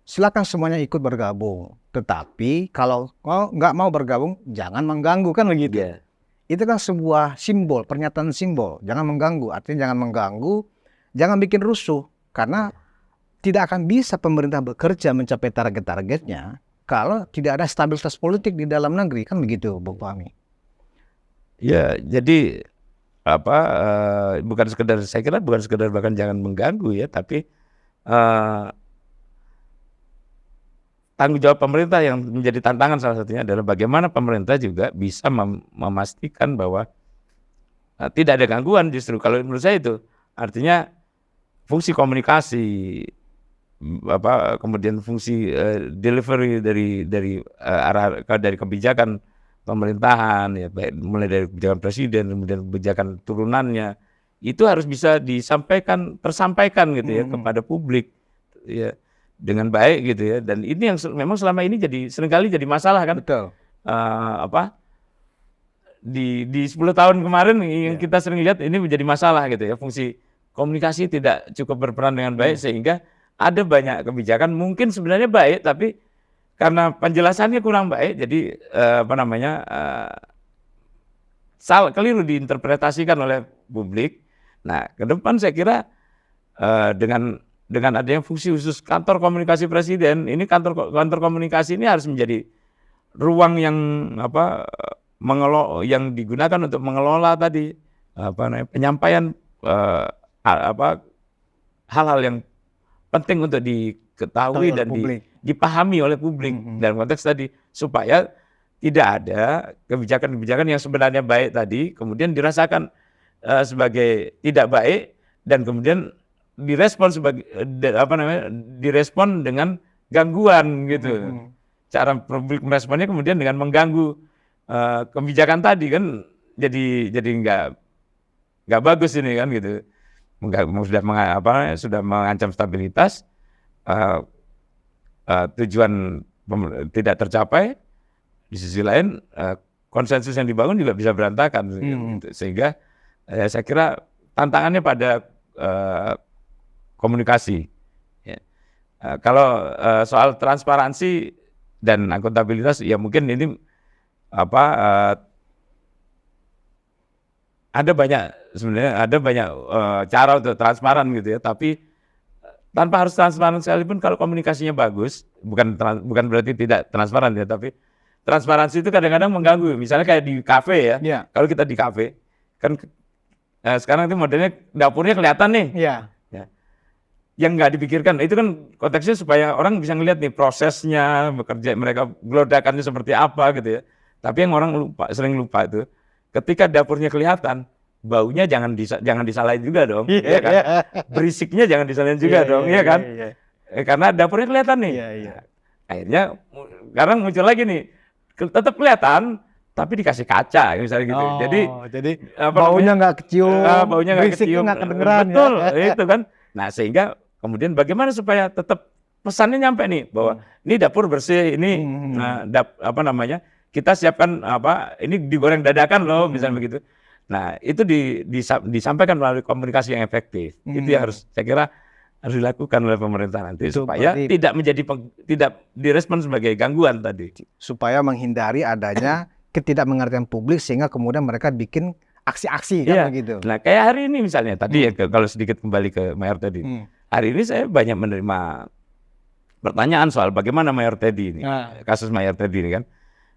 silakan semuanya ikut bergabung, tetapi kalau nggak mau bergabung jangan mengganggu, kan begitu. Yeah. Itu kan sebuah simbol, pernyataan simbol. Jangan mengganggu, artinya jangan mengganggu, jangan bikin rusuh. Karena tidak akan bisa pemerintah bekerja mencapai target-targetnya kalau tidak ada stabilitas politik di dalam negeri, kan begitu, Bung Fahmi. Ya, jadi bukan sekedar, saya kira bukan sekedar bahkan jangan mengganggu ya, tapi tanggung jawab pemerintah yang menjadi tantangan salah satunya adalah bagaimana pemerintah juga bisa memastikan bahwa tidak ada gangguan. Justru kalau menurut saya itu artinya fungsi komunikasi, kemudian fungsi delivery dari arah dari kebijakan pemerintahan, ya, baik mulai dari kebijakan presiden kemudian kebijakan turunannya, itu harus bisa tersampaikan gitu ya kepada publik ya dengan baik gitu ya. Dan ini yang memang selama ini seringkali jadi masalah kan. Betul. Di 10 tahun kemarin yang kita sering lihat ini menjadi masalah gitu ya, fungsi komunikasi tidak cukup berperan dengan baik, sehingga ada banyak kebijakan mungkin sebenarnya baik tapi karena penjelasannya kurang baik, jadi keliru diinterpretasikan oleh publik. Nah, ke depan saya kira dengan adanya fungsi khusus kantor komunikasi presiden, ini kantor komunikasi ini harus menjadi ruang yang yang digunakan untuk mengelola tadi penyampaian hal-hal yang penting untuk diketahui dan dipahami oleh publik dalam konteks tadi, supaya tidak ada kebijakan-kebijakan yang sebenarnya baik tadi kemudian dirasakan sebagai tidak baik dan kemudian direspon dengan gangguan gitu. Cara publik meresponnya kemudian dengan mengganggu kebijakan tadi kan, jadi nggak bagus ini kan gitu. Sudah mengancam stabilitas, tujuan tidak tercapai, di sisi lain konsensus yang dibangun juga bisa berantakan, sehingga saya kira tantangannya pada komunikasi. Ya. Kalau soal transparansi dan akuntabilitas, ya mungkin ini ada banyak cara untuk transparan gitu ya, tapi tanpa harus transparan sekalipun kalau komunikasinya bagus, bukan berarti tidak transparan ya, tapi transparansi itu kadang-kadang mengganggu. Misalnya kayak di kafe ya. Kalau kita di kafe kan sekarang itu modelnya dapurnya kelihatan nih. Iya. Ya. yang nggak dipikirkan. Itu kan konteksnya supaya orang bisa ngelihat nih prosesnya bekerja mereka gelodakannya seperti apa gitu ya. Tapi yang orang sering lupa itu ketika dapurnya kelihatan baunya jangan disalahin juga dong, ya kan? Berisiknya jangan disalahin juga dong, ya kan? Karena dapurnya kelihatan nih. Nah, akhirnya sekarang muncul lagi nih, tetap kelihatan, tapi dikasih kaca misalnya gitu. Jadi baunya nggak kecium, baunya nggak kecium, nggak kedengeran. Betul, itu kan. Nah sehingga kemudian bagaimana supaya tetap pesannya nyampe nih bahwa ini dapur bersih, ini kita siapkan ini digoreng dadakan loh, misalnya begitu. Nah itu disampaikan melalui komunikasi yang efektif. Itu yang saya kira harus dilakukan oleh pemerintah nanti supaya tidak direspon sebagai gangguan tadi. Supaya menghindari adanya ketidakmengertian publik sehingga kemudian mereka bikin aksi-aksi kan begitu. Nah kayak hari ini misalnya tadi ya kalau sedikit kembali ke Mayor Teddy. Hari ini saya banyak menerima pertanyaan soal bagaimana Mayor Teddy ini, kasus Mayor Teddy ini kan.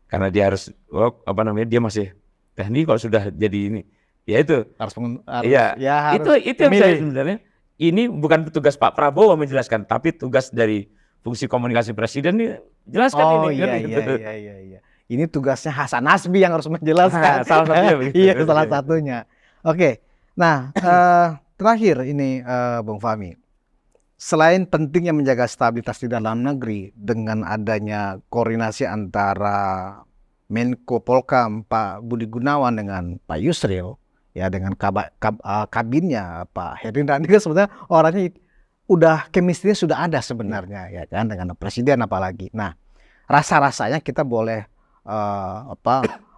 Karena dia harus dia masih teknik kalau sudah jadi ini. Ya itu. Itu yang saya sebenarnya ini bukan tugas Pak Prabowo menjelaskan, tapi tugas dari fungsi komunikasi presiden ini jelaskan ini. Iya. Ini tugasnya Hasan Nasbi yang harus menjelaskan. Salah satunya begitu. Iya, salah satunya. Oke. Nah, terakhir ini Bung Fahmi. Selain pentingnya menjaga stabilitas di dalam negeri dengan adanya koordinasi antara Menko Polkam Pak Budi Gunawan dengan Pak Yusril, ya dengan kabinnya Pak Herindra, ini kan sebenarnya orangnya udah chemistry sudah ada sebenarnya, ya kan, dengan presiden apalagi. Nah, rasa-rasanya kita boleh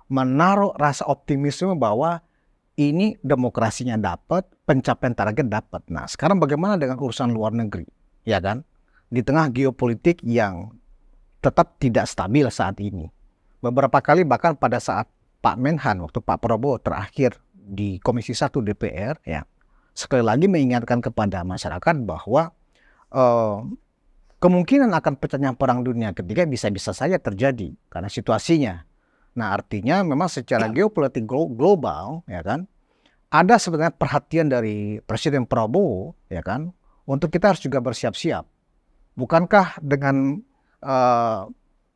menaruh rasa optimisme bahwa ini demokrasinya dapat, pencapaian target dapat. Nah, sekarang bagaimana dengan urusan luar negeri, ya kan? Di tengah geopolitik yang tetap tidak stabil saat ini. Beberapa kali bahkan pada saat Pak Menhan, waktu Pak Prabowo terakhir di Komisi 1 DPR, ya, sekali lagi mengingatkan kepada masyarakat bahwa kemungkinan akan pecahnya perang dunia ketiga bisa-bisa saja terjadi karena situasinya. Nah, artinya memang secara geopolitik global, ya kan, ada sebenarnya perhatian dari Presiden Prabowo, ya kan, untuk kita harus juga bersiap-siap. Bukankah dengan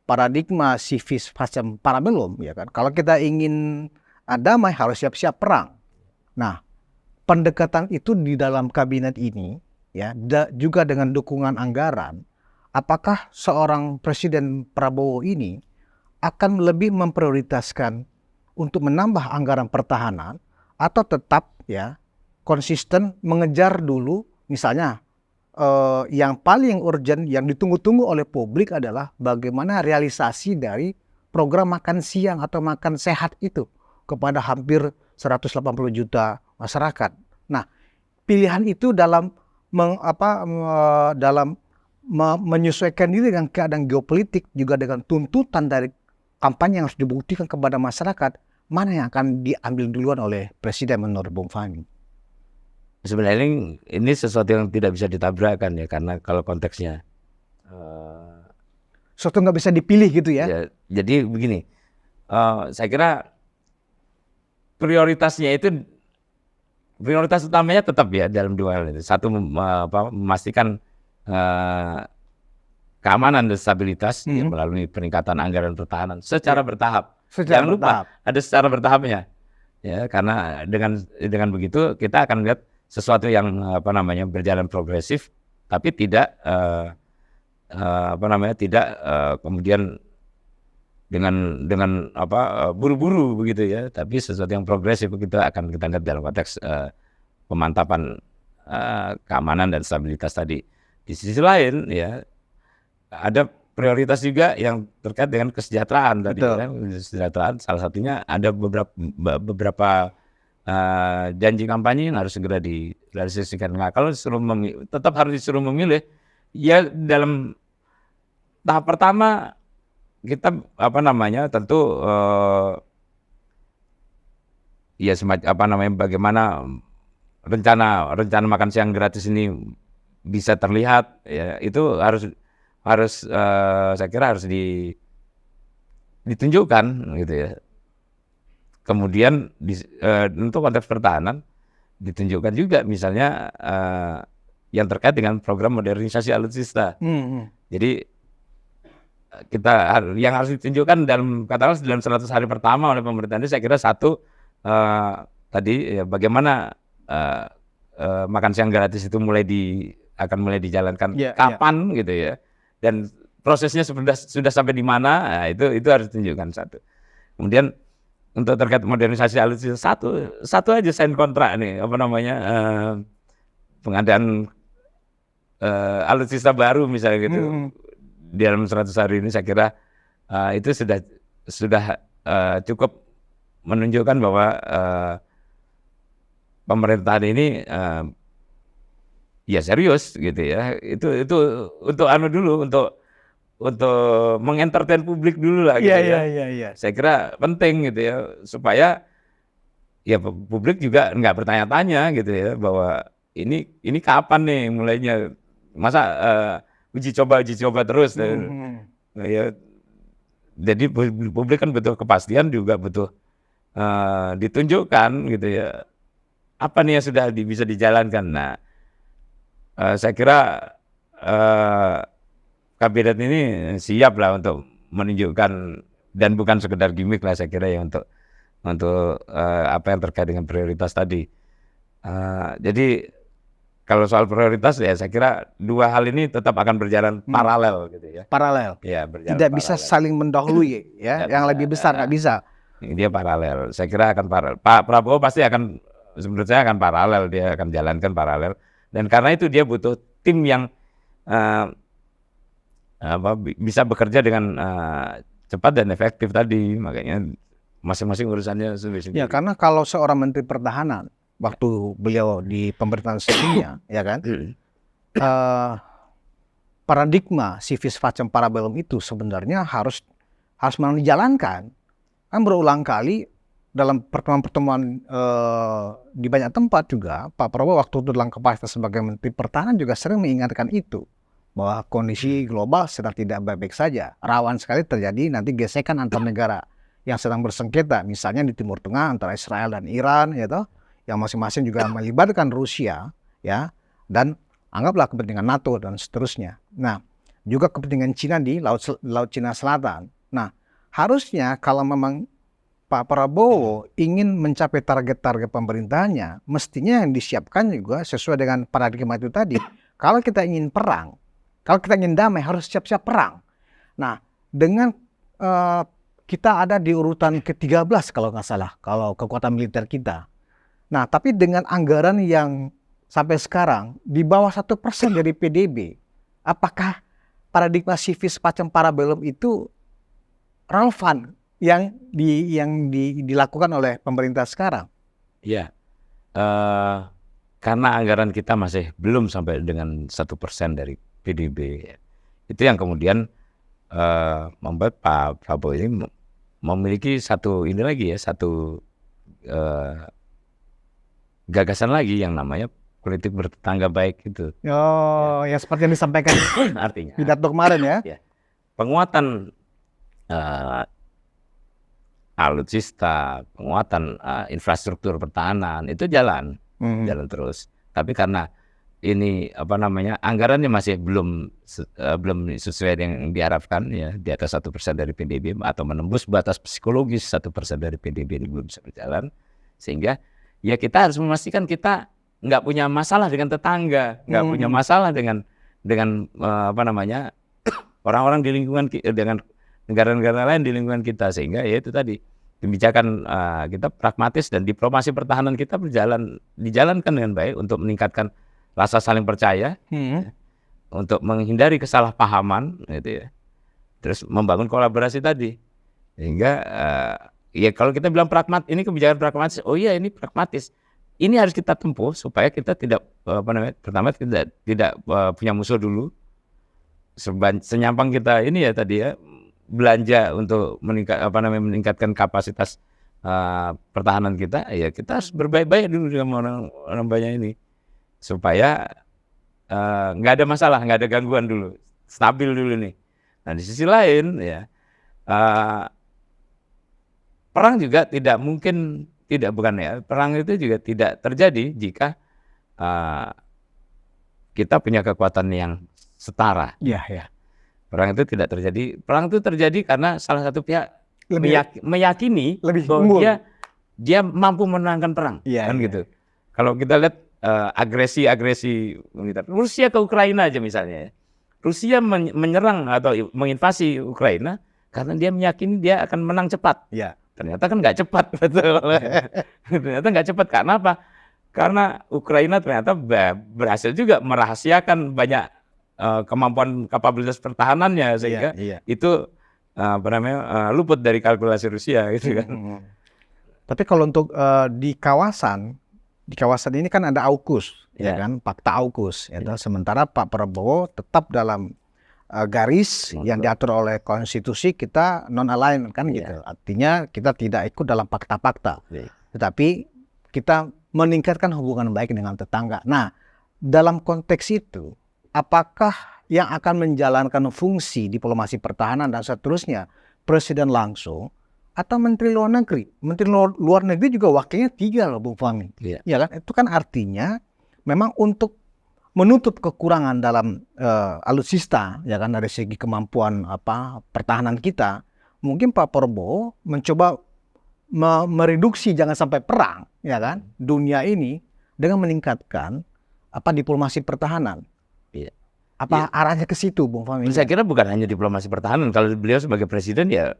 paradigma civis pacem parabellum, ya kan, kalau kita ingin damai harus siap-siap perang. Nah, pendekatan itu di dalam kabinet ini, ya, juga dengan dukungan anggaran, apakah seorang Presiden Prabowo ini akan lebih memprioritaskan untuk menambah anggaran pertahanan atau tetap ya konsisten mengejar dulu misalnya yang paling urgent yang ditunggu-tunggu oleh publik adalah bagaimana realisasi dari program makan siang atau makan sehat itu kepada hampir 180 juta masyarakat. Nah, pilihan itu dalam menyesuaikan diri dengan keadaan geopolitik juga dengan tuntutan dari kampanye yang harus dibuktikan kepada masyarakat, mana yang akan diambil duluan oleh Presiden menurut Bung Fahmi? Sebenarnya ini sesuatu yang tidak bisa ditabrakkan ya, karena kalau konteksnya sesuatu nggak bisa dipilih gitu ya. Jadi begini, saya kira prioritas utamanya tetap ya dalam dua hal itu. Satu memastikan keamanan dan stabilitas ya, melalui peningkatan anggaran pertahanan secara bertahap. Jangan lupa ada secara bertahapnya. Ya, karena dengan begitu kita akan lihat sesuatu yang berjalan progresif, tapi tidak kemudian dengan buru-buru begitu ya, tapi sesuatu yang progresif kita lihat dalam konteks pemantapan keamanan dan stabilitas tadi. Di sisi lain ya ada prioritas juga yang terkait dengan kesejahteraan tadi kan. Kesejahteraan salah satunya ada beberapa janji kampanye yang harus segera direalisasikan. Nah, kalau tetap harus disuruh memilih ya dalam tahap pertama kita tentu ya bagaimana rencana makan siang gratis ini bisa terlihat ya, itu harus saya kira harus ditunjukkan gitu ya. Kemudian untuk konteks pertahanan ditunjukkan juga misalnya yang terkait dengan program modernisasi alutsista. Jadi yang harus ditunjukkan katakanlah dalam 100 hari pertama oleh pemerintah ini, saya kira satu, tadi ya, bagaimana makan siang gratis itu akan mulai dijalankan kapan gitu ya, dan prosesnya sudah sampai di mana, nah, itu harus ditunjukkan satu. Kemudian untuk terkait modernisasi alutsista, satu aja sign kontrak nih, pengadaan alutsista baru misalnya gitu. Di dalam 100 hari ini saya kira itu sudah cukup menunjukkan bahwa pemerintahan ini ya serius gitu ya. Itu untuk untuk mengentertain publik dulu lah gitu ya. Saya kira penting gitu ya, supaya ya publik juga nggak bertanya-tanya gitu ya, bahwa ini kapan nih mulainya, masa uji coba terus. Ya, jadi publik kan butuh kepastian, juga butuh ditunjukkan gitu ya, apa nih yang sudah bisa dijalankan. Nah, saya kira kabinet ini siap lah untuk menunjukkan, dan bukan sekedar gimmick lah saya kira ya, untuk apa yang terkait dengan prioritas tadi. Jadi kalau soal prioritas ya saya kira dua hal ini tetap akan berjalan paralel gitu ya. Paralel. Ya, berjalan Tidak paralel. bisa saling mendahului ya. Yang lebih besar nggak bisa. Dia paralel. Saya kira akan paralel. Pak Prabowo pasti menurut saya akan paralel, dia akan jalankan paralel. Dan karena itu dia butuh tim yang bisa bekerja dengan cepat dan efektif tadi. Makanya masing-masing urusannya sendiri-sendiri. Ya, karena kalau seorang Menteri Pertahanan waktu beliau di pemerintahan sebelumnya, ya kan, paradigma civis pacem parabellum itu sebenarnya harus memang dijalankan. Kan berulang kali dalam pertemuan-pertemuan di banyak tempat juga, Pak Prabowo waktu itu dalam kapasitas sebagai Menteri Pertahanan juga sering mengingatkan itu, bahwa kondisi global sedang tidak baik-baik saja, rawan sekali terjadi nanti gesekan antar negara yang sedang bersengketa, misalnya di Timur Tengah antara Israel dan Iran, ya toh, yang masing-masing juga melibatkan Rusia, ya, dan anggaplah kepentingan NATO dan seterusnya. Nah, juga kepentingan Cina di Laut Cina Selatan. Nah, harusnya kalau memang Pak Prabowo ingin mencapai target-target pemerintahannya, mestinya yang disiapkan juga sesuai dengan paradigma itu tadi. Kalau kita ingin perang, kalau kita ingin damai, harus siap-siap perang. Nah, dengan kita ada di urutan ke-13 kalau nggak salah, kalau kekuatan militer kita. Nah, tapi dengan anggaran yang sampai sekarang di bawah 1% dari PDB, apakah paradigma civis pacem parabellum itu relevan yang dilakukan oleh pemerintah sekarang? Iya, karena anggaran kita masih belum sampai dengan 1% dari PDB. Itu yang kemudian membuat Pak Prabowo ini memiliki satu gagasan lagi yang namanya politik bertetangga baik itu. Oh, ya seperti yang disampaikan artinya pidato kemarin ya. Penguatan alutsista, penguatan infrastruktur pertahanan itu jalan terus. Tapi karena ini anggarannya masih belum sesuai yang diharapkan ya, di atas 1% dari PDB atau menembus batas psikologis 1% dari PDB ini belum bisa berjalan, sehingga ya kita harus memastikan kita nggak punya masalah dengan tetangga, nggak punya masalah dengan orang-orang di lingkungan, dengan negara-negara lain di lingkungan kita, sehingga ya itu tadi kebijakan kita pragmatis dan diplomasi pertahanan kita dijalankan dengan baik untuk meningkatkan rasa saling percaya, untuk menghindari kesalahpahaman, gitu ya. Terus membangun kolaborasi tadi, sehingga ya kalau kita bilang ini kebijakan pragmatis, oh iya ini pragmatis. Ini harus kita tempuh supaya kita tidak pertama tidak punya musuh dulu. Senyampang kita ini ya tadi ya, belanja untuk meningkatkan kapasitas pertahanan kita, ya kita harus berbaik-baik dulu dengan orang banyak ini, supaya nggak ada masalah, nggak ada gangguan dulu, stabil dulu nih. Nah di sisi lain ya, perang juga perang itu juga tidak terjadi jika kita punya kekuatan yang setara. Iya, ya. Perang itu tidak terjadi. Perang itu terjadi karena salah satu pihak meyakini lebih bahwa dia mampu menangkan perang, kan gitu. Kalau kita lihat agresi militer Rusia ke Ukraina aja misalnya, Rusia menyerang atau menginvasi Ukraina karena dia meyakini dia akan menang cepat. Ya. Ternyata kan nggak cepat, betul. Ternyata nggak cepat. Karena apa? Karena Ukraina ternyata berhasil juga merahasiakan banyak kemampuan kapabilitas pertahanannya sehingga itu luput dari kalkulasi Rusia gitu kan. Tapi kalau untuk di kawasan ini kan ada AUKUS, ya kan, Fakta AUKUS. Ya. Sementara Pak Prabowo tetap dalam garis yang diatur oleh konstitusi, kita non-aligned kan gitu. Artinya kita tidak ikut dalam fakta-fakta. Tetapi kita meningkatkan hubungan baik dengan tetangga. Nah, dalam konteks itu, apakah yang akan menjalankan fungsi diplomasi pertahanan dan seterusnya presiden langsung atau menteri luar negeri? Menteri luar negeri juga wakilnya 3 loh, Bung Fahmi. Ya kan? Itu kan artinya memang untuk menutup kekurangan dalam alutsista, ya kan, dari segi kemampuan pertahanan kita, mungkin Pak Prabowo mencoba mereduksi jangan sampai perang, ya kan, dunia ini dengan meningkatkan diplomasi pertahanan. Arahnya ke situ, Bung Fahmi? Saya kira bukan hanya diplomasi pertahanan. Kalau beliau sebagai presiden ya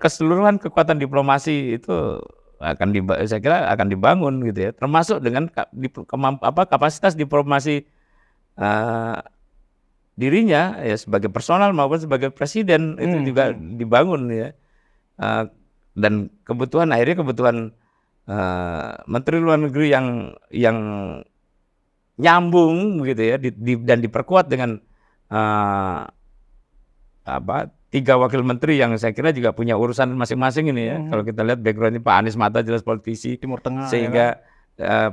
keseluruhan kekuatan diplomasi itu saya kira akan dibangun gitu ya, termasuk dengan kapasitas diplomasi dirinya ya sebagai personal maupun sebagai presiden itu juga dibangun ya. Dan akhirnya kebutuhan menteri luar negeri yang nyambung gitu ya dan diperkuat dengan 3 wakil menteri yang saya kira juga punya urusan masing-masing ini ya. Kalau kita lihat background ini, Pak Anies Mata jelas politisi Timur Tengah, sehingga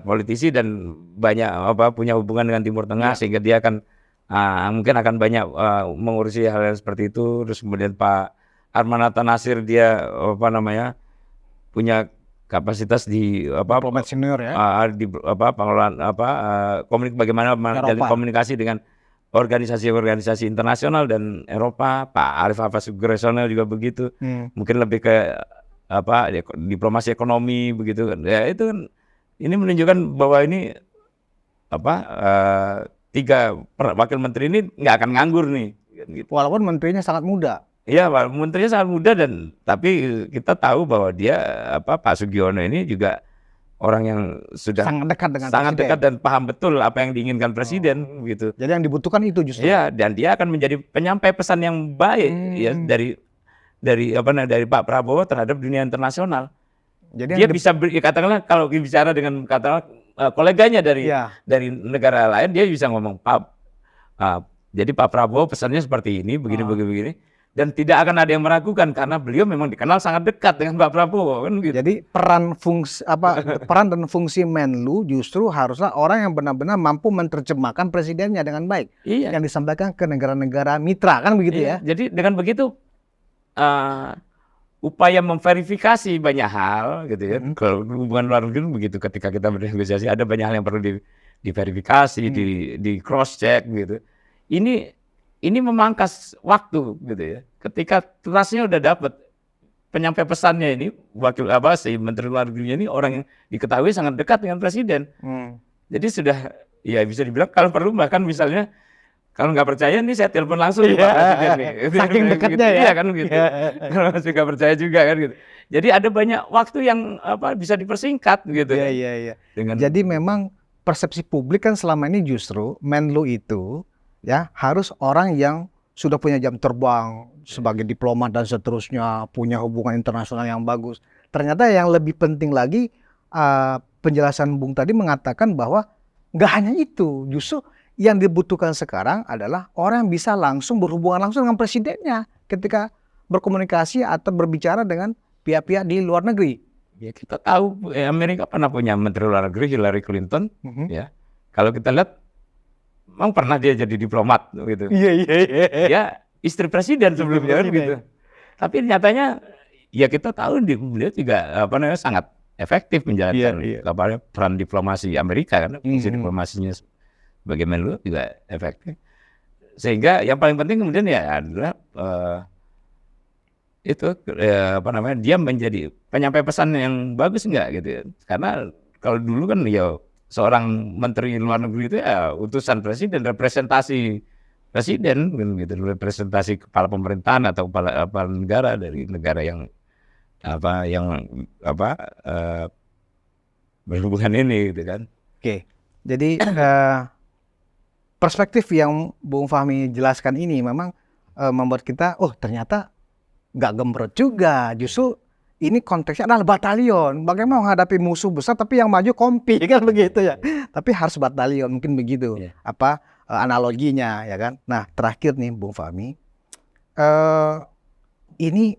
politisi dan banyak punya hubungan dengan Timur Tengah sehingga dia akan mungkin akan banyak mengurusi hal-hal seperti itu. Terus kemudian Pak Armanata Nasir dia punya kapasitas di diplomat senior ya, di pengelolaan bagaimana menjalin komunikasi dengan organisasi-organisasi internasional dan Eropa. Pak Arif Hafaz Sugresonel juga begitu. Mungkin lebih ke diplomasi ekonomi begitu kan. Ya itu kan ini menunjukkan bahwa ini 3 wakil menteri ini nggak akan nganggur nih. Gitu. Walaupun menterinya sangat muda. Iya, menterinya sangat muda tapi kita tahu bahwa dia Pak Sugiono ini juga orang yang sudah sangat dekat dengan dekat dan paham betul apa yang diinginkan presiden gitu. Jadi yang dibutuhkan itu justru. Iya, dan dia akan menjadi penyampai pesan yang baik ya dari Pak Prabowo terhadap dunia internasional. Jadi dia bisa katakanlah kalau bicara dengan koleganya dari negara lain, dia bisa ngomong jadi Pak Prabowo pesannya seperti ini, begini. Dan tidak akan ada yang meragukan karena beliau memang dikenal sangat dekat dengan Pak Prabowo kan gitu. Jadi peran dan fungsi Menlu justru haruslah orang yang benar-benar mampu menerjemahkan presidennya dengan baik. Yang disampaikan ke negara-negara mitra kan begitu ya. Jadi dengan begitu upaya memverifikasi banyak hal gitu ya. Kalau hubungan luar negeri begitu, ketika kita bernegosiasi ada banyak hal yang perlu diverifikasi, di cross check gitu. Ini memangkas waktu gitu ya. Ketika trustnya udah dapat, penyampai pesannya ini si menteri luar negerinya ini orang yang diketahui sangat dekat dengan presiden. Jadi sudah ya bisa dibilang kalau perlu bahkan misalnya kalau nggak percaya nih saya telepon langsung Pak Presiden nih. Saking dekatnya gitu, ya kan gitu. Kalau masih nggak percaya juga kan gitu. Jadi ada banyak waktu yang bisa dipersingkat gitu. Iya. Jadi memang persepsi publik kan selama ini justru Menlu itu ya harus orang yang sudah punya jam terbang sebagai diplomat dan seterusnya, punya hubungan internasional yang bagus. Ternyata yang lebih penting lagi penjelasan Bung tadi mengatakan bahwa nggak hanya itu, justru yang dibutuhkan sekarang adalah orang yang bisa langsung berhubungan langsung dengan presidennya ketika berkomunikasi atau berbicara dengan pihak-pihak di luar negeri. Ya kita tahu Amerika pernah punya menteri luar negeri Hillary Clinton, ya. Kalau kita lihat memang pernah dia jadi diplomat gitu. Iya. Dia istri presiden sebelumnya kan gitu. Tapi nyatanya ya kita tahu beliau juga sangat efektif menjalankan Iya. peran diplomasi Amerika, karena fungsi diplomasinya sebagai Menlu juga efektif. Sehingga yang paling penting kemudian ya adalah dia menjadi penyampai pesan yang bagus enggak gitu ya. Karena kalau dulu kan ya seorang menteri luar negeri itu ya utusan presiden, representasi presiden gitu, representasi kepala pemerintahan atau kepala negara dari negara yang berhubungan ini gitu kan. Oke. Jadi perspektif yang Bung Fahmi jelaskan ini memang membuat kita, oh ternyata nggak gembrot juga. Justru ini konteksnya adalah batalion. Bagaimana menghadapi musuh besar tapi yang maju kompi kan begitu ya. Tapi harus batalion, mungkin begitu. Analoginya ya kan. Nah terakhir nih Bung Fahmi, ini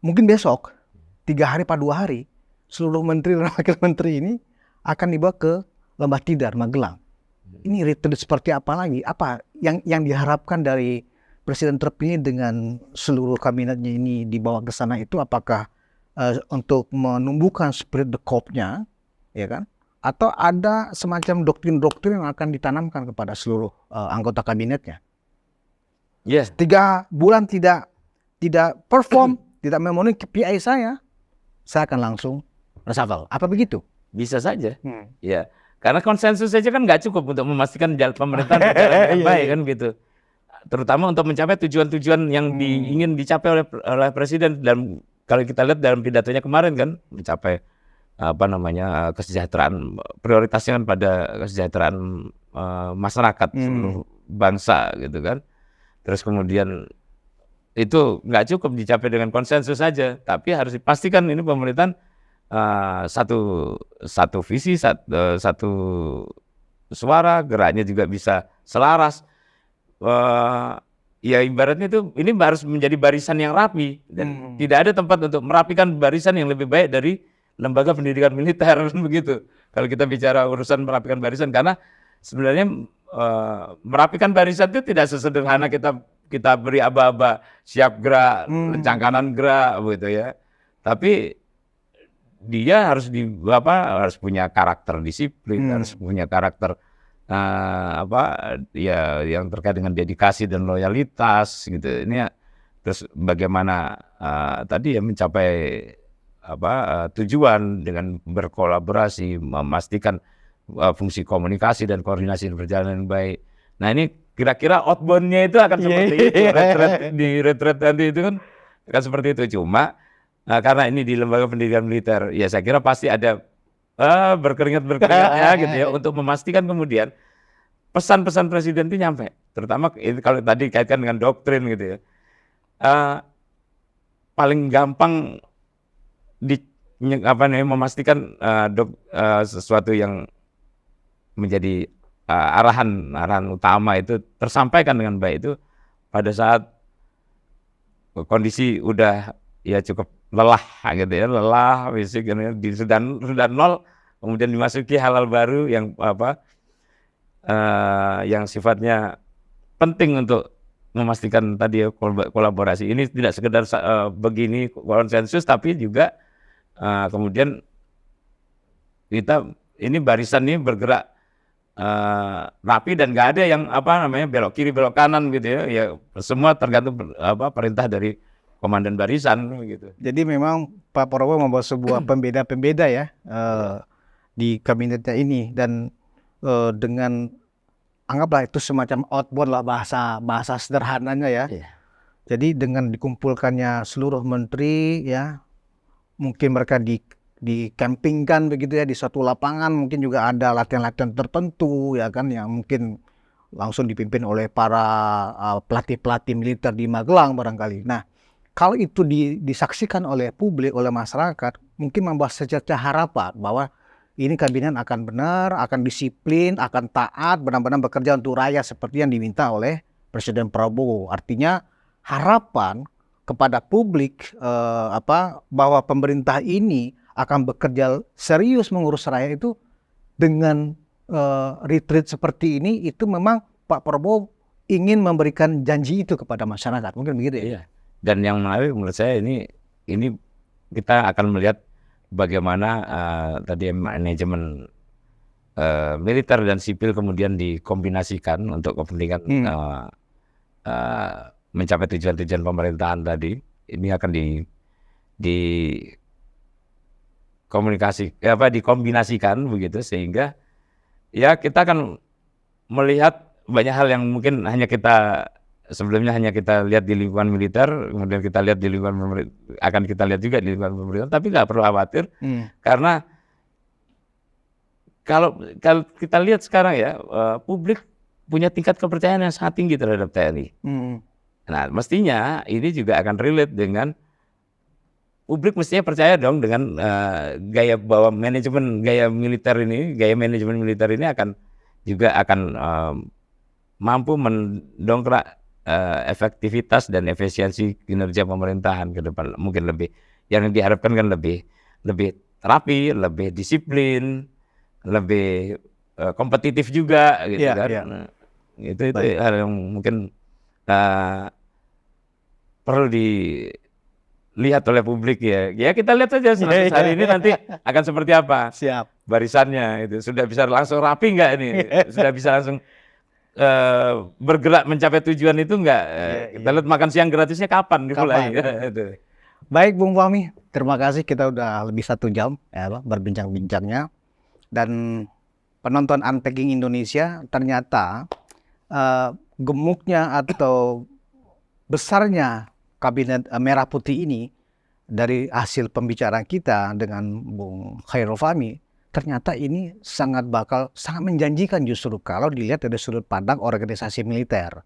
mungkin besok 3 hari atau 2 hari seluruh menteri dan wakil menteri ini akan dibawa ke Lembah Tidar, Magelang. Ini retreat seperti apa lagi? Apa yang diharapkan dari Presiden terpilih dengan seluruh kabinetnya ini dibawa ke sana itu? Apakah untuk menumbuhkan spirit the corps-nya, ya kan? Atau ada semacam doktrin-doktrin yang akan ditanamkan kepada seluruh anggota kabinetnya? Yes. 3 bulan tidak perform, tidak memenuhi KPI saya akan langsung reshuffle. Apa begitu? Bisa saja. Ya. Karena konsensus saja kan nggak cukup untuk memastikan pemerintahan berjalan dengan baik kan gitu. Terutama untuk mencapai tujuan-tujuan yang ingin dicapai oleh presiden. Dan kalau kita lihat dalam pidatonya kemarin kan mencapai kesejahteraan, prioritasnya kan pada kesejahteraan masyarakat seluruh bangsa gitu kan. Terus kemudian itu nggak cukup dicapai dengan konsensus saja, tapi harus dipastikan ini pemerintahan satu visi, satu suara, geraknya juga bisa selaras. Ya ibaratnya itu ini harus menjadi barisan yang rapi dan tidak ada tempat untuk merapikan barisan yang lebih baik dari lembaga pendidikan militer begitu. Kalau kita bicara urusan merapikan barisan, karena sebenarnya merapikan barisan itu tidak sesederhana kita beri aba-aba siap gerak, lencang kanan gerak begitu ya. Tapi dia harus harus punya karakter disiplin, harus punya karakter yang terkait dengan dedikasi dan loyalitas gitu. Ini terus bagaimana tadi ya mencapai tujuan dengan berkolaborasi, memastikan fungsi komunikasi dan koordinasi berjalan dengan baik. Nah ini kira-kira outbound-nya itu akan seperti itu. Retreat nanti itu kan akan seperti itu. Cuma karena ini di lembaga pendidikan militer, ya saya kira pasti ada berkeringat-berkeringatnya gitu ya untuk memastikan kemudian pesan-pesan presiden itu nyampe. Terutama kalau tadi kaitkan dengan doktrin gitu ya. Paling gampang memastikan sesuatu yang menjadi arahan utama itu tersampaikan dengan baik itu pada saat kondisi udah ya cukup lelah gitu ya, lelah fisik sudah nol, kemudian dimasuki hal-hal baru yang yang sifatnya penting untuk memastikan tadi ya, kolaborasi ini tidak sekedar begini konsensus, tapi juga kemudian kita ini barisan ini bergerak rapi dan nggak ada yang belok kiri belok kanan gitu ya semua tergantung perintah dari komandan barisan gitu. Jadi memang Pak Prabowo membawa sebuah pembeda ya di kabinetnya ini, dan dengan anggaplah itu semacam outbound lah bahasa sederhananya ya. Jadi dengan dikumpulkannya seluruh menteri ya, mungkin mereka dikampingkan begitu ya di suatu lapangan, mungkin juga ada latihan-latihan tertentu ya kan yang mungkin langsung dipimpin oleh para pelatih-pelatih militer di Magelang barangkali. Nah, kalau itu disaksikan oleh publik, oleh masyarakat, mungkin membawa secerca harapan bahwa ini kabinet akan benar, akan disiplin, akan taat, benar-benar bekerja untuk rakyat seperti yang diminta oleh Presiden Prabowo. Artinya harapan kepada publik bahwa pemerintah ini akan bekerja serius mengurus rakyat itu dengan retreat seperti ini, itu memang Pak Prabowo ingin memberikan janji itu kepada masyarakat. Mungkin begitu ya. Dan yang menarik menurut saya ini kita akan melihat bagaimana tadi manajemen militer dan sipil kemudian dikombinasikan untuk kepentingan mencapai tujuan-tujuan pemerintahan tadi. Ini akan dikombinasikan begitu, sehingga ya kita akan melihat banyak hal yang mungkin sebelumnya hanya kita lihat di lingkungan militer, kemudian kita lihat di lingkungan akan kita lihat juga di lingkungan pemerintahan, tapi nggak perlu khawatir karena kalau kita lihat sekarang ya, publik punya tingkat kepercayaan yang sangat tinggi terhadap TNI. Nah, mestinya ini juga akan relate dengan publik, mestinya percaya dong dengan gaya manajemen militer ini akan mampu mendongkrak efektivitas dan efisiensi kinerja pemerintahan ke depan. Mungkin lebih, yang diharapkan kan lebih rapi, lebih disiplin, lebih kompetitif juga gitu kan. Nah, itu hal yang mungkin perlu dilihat oleh publik ya. Ya kita lihat saja 100 hari ini nanti akan seperti apa. Siap. Barisannya itu sudah bisa langsung rapi nggak ini? Sudah bisa langsung bergerak mencapai tujuan itu nggak? Kita lihat makan siang gratisnya kapan dimulai? Baik Bung Fahmi, terima kasih, kita udah lebih 1 jam ya, berbincang-bincangnya. Dan penonton Unpacking Indonesia, ternyata gemuknya atau besarnya Kabinet Merah Putih ini dari hasil pembicaraan kita dengan Bung Khairul Fahmi, ternyata ini sangat menjanjikan justru kalau dilihat dari sudut pandang organisasi militer.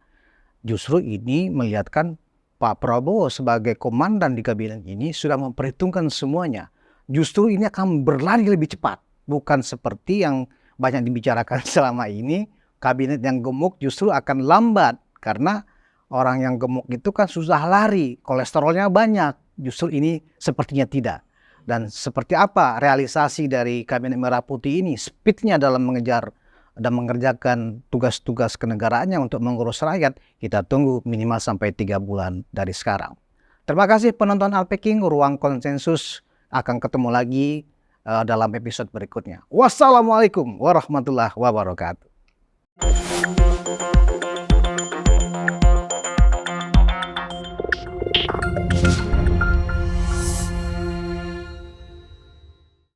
Justru ini melihatkan Pak Prabowo sebagai komandan di kabinet ini sudah memperhitungkan semuanya. Justru ini akan berlari lebih cepat, bukan seperti yang banyak dibicarakan selama ini. Kabinet yang gemuk justru akan lambat karena orang yang gemuk itu kan susah lari, kolesterolnya banyak. Justru ini sepertinya tidak. Dan seperti apa realisasi dari Kabinet Merah Putih ini, speednya dalam mengejar dan mengerjakan tugas-tugas kenegaraannya untuk mengurus rakyat, kita tunggu minimal sampai 3 bulan dari sekarang. Terima kasih penonton Unpacking, Ruang Konsensus akan ketemu lagi dalam episode berikutnya. Wassalamualaikum warahmatullahi wabarakatuh.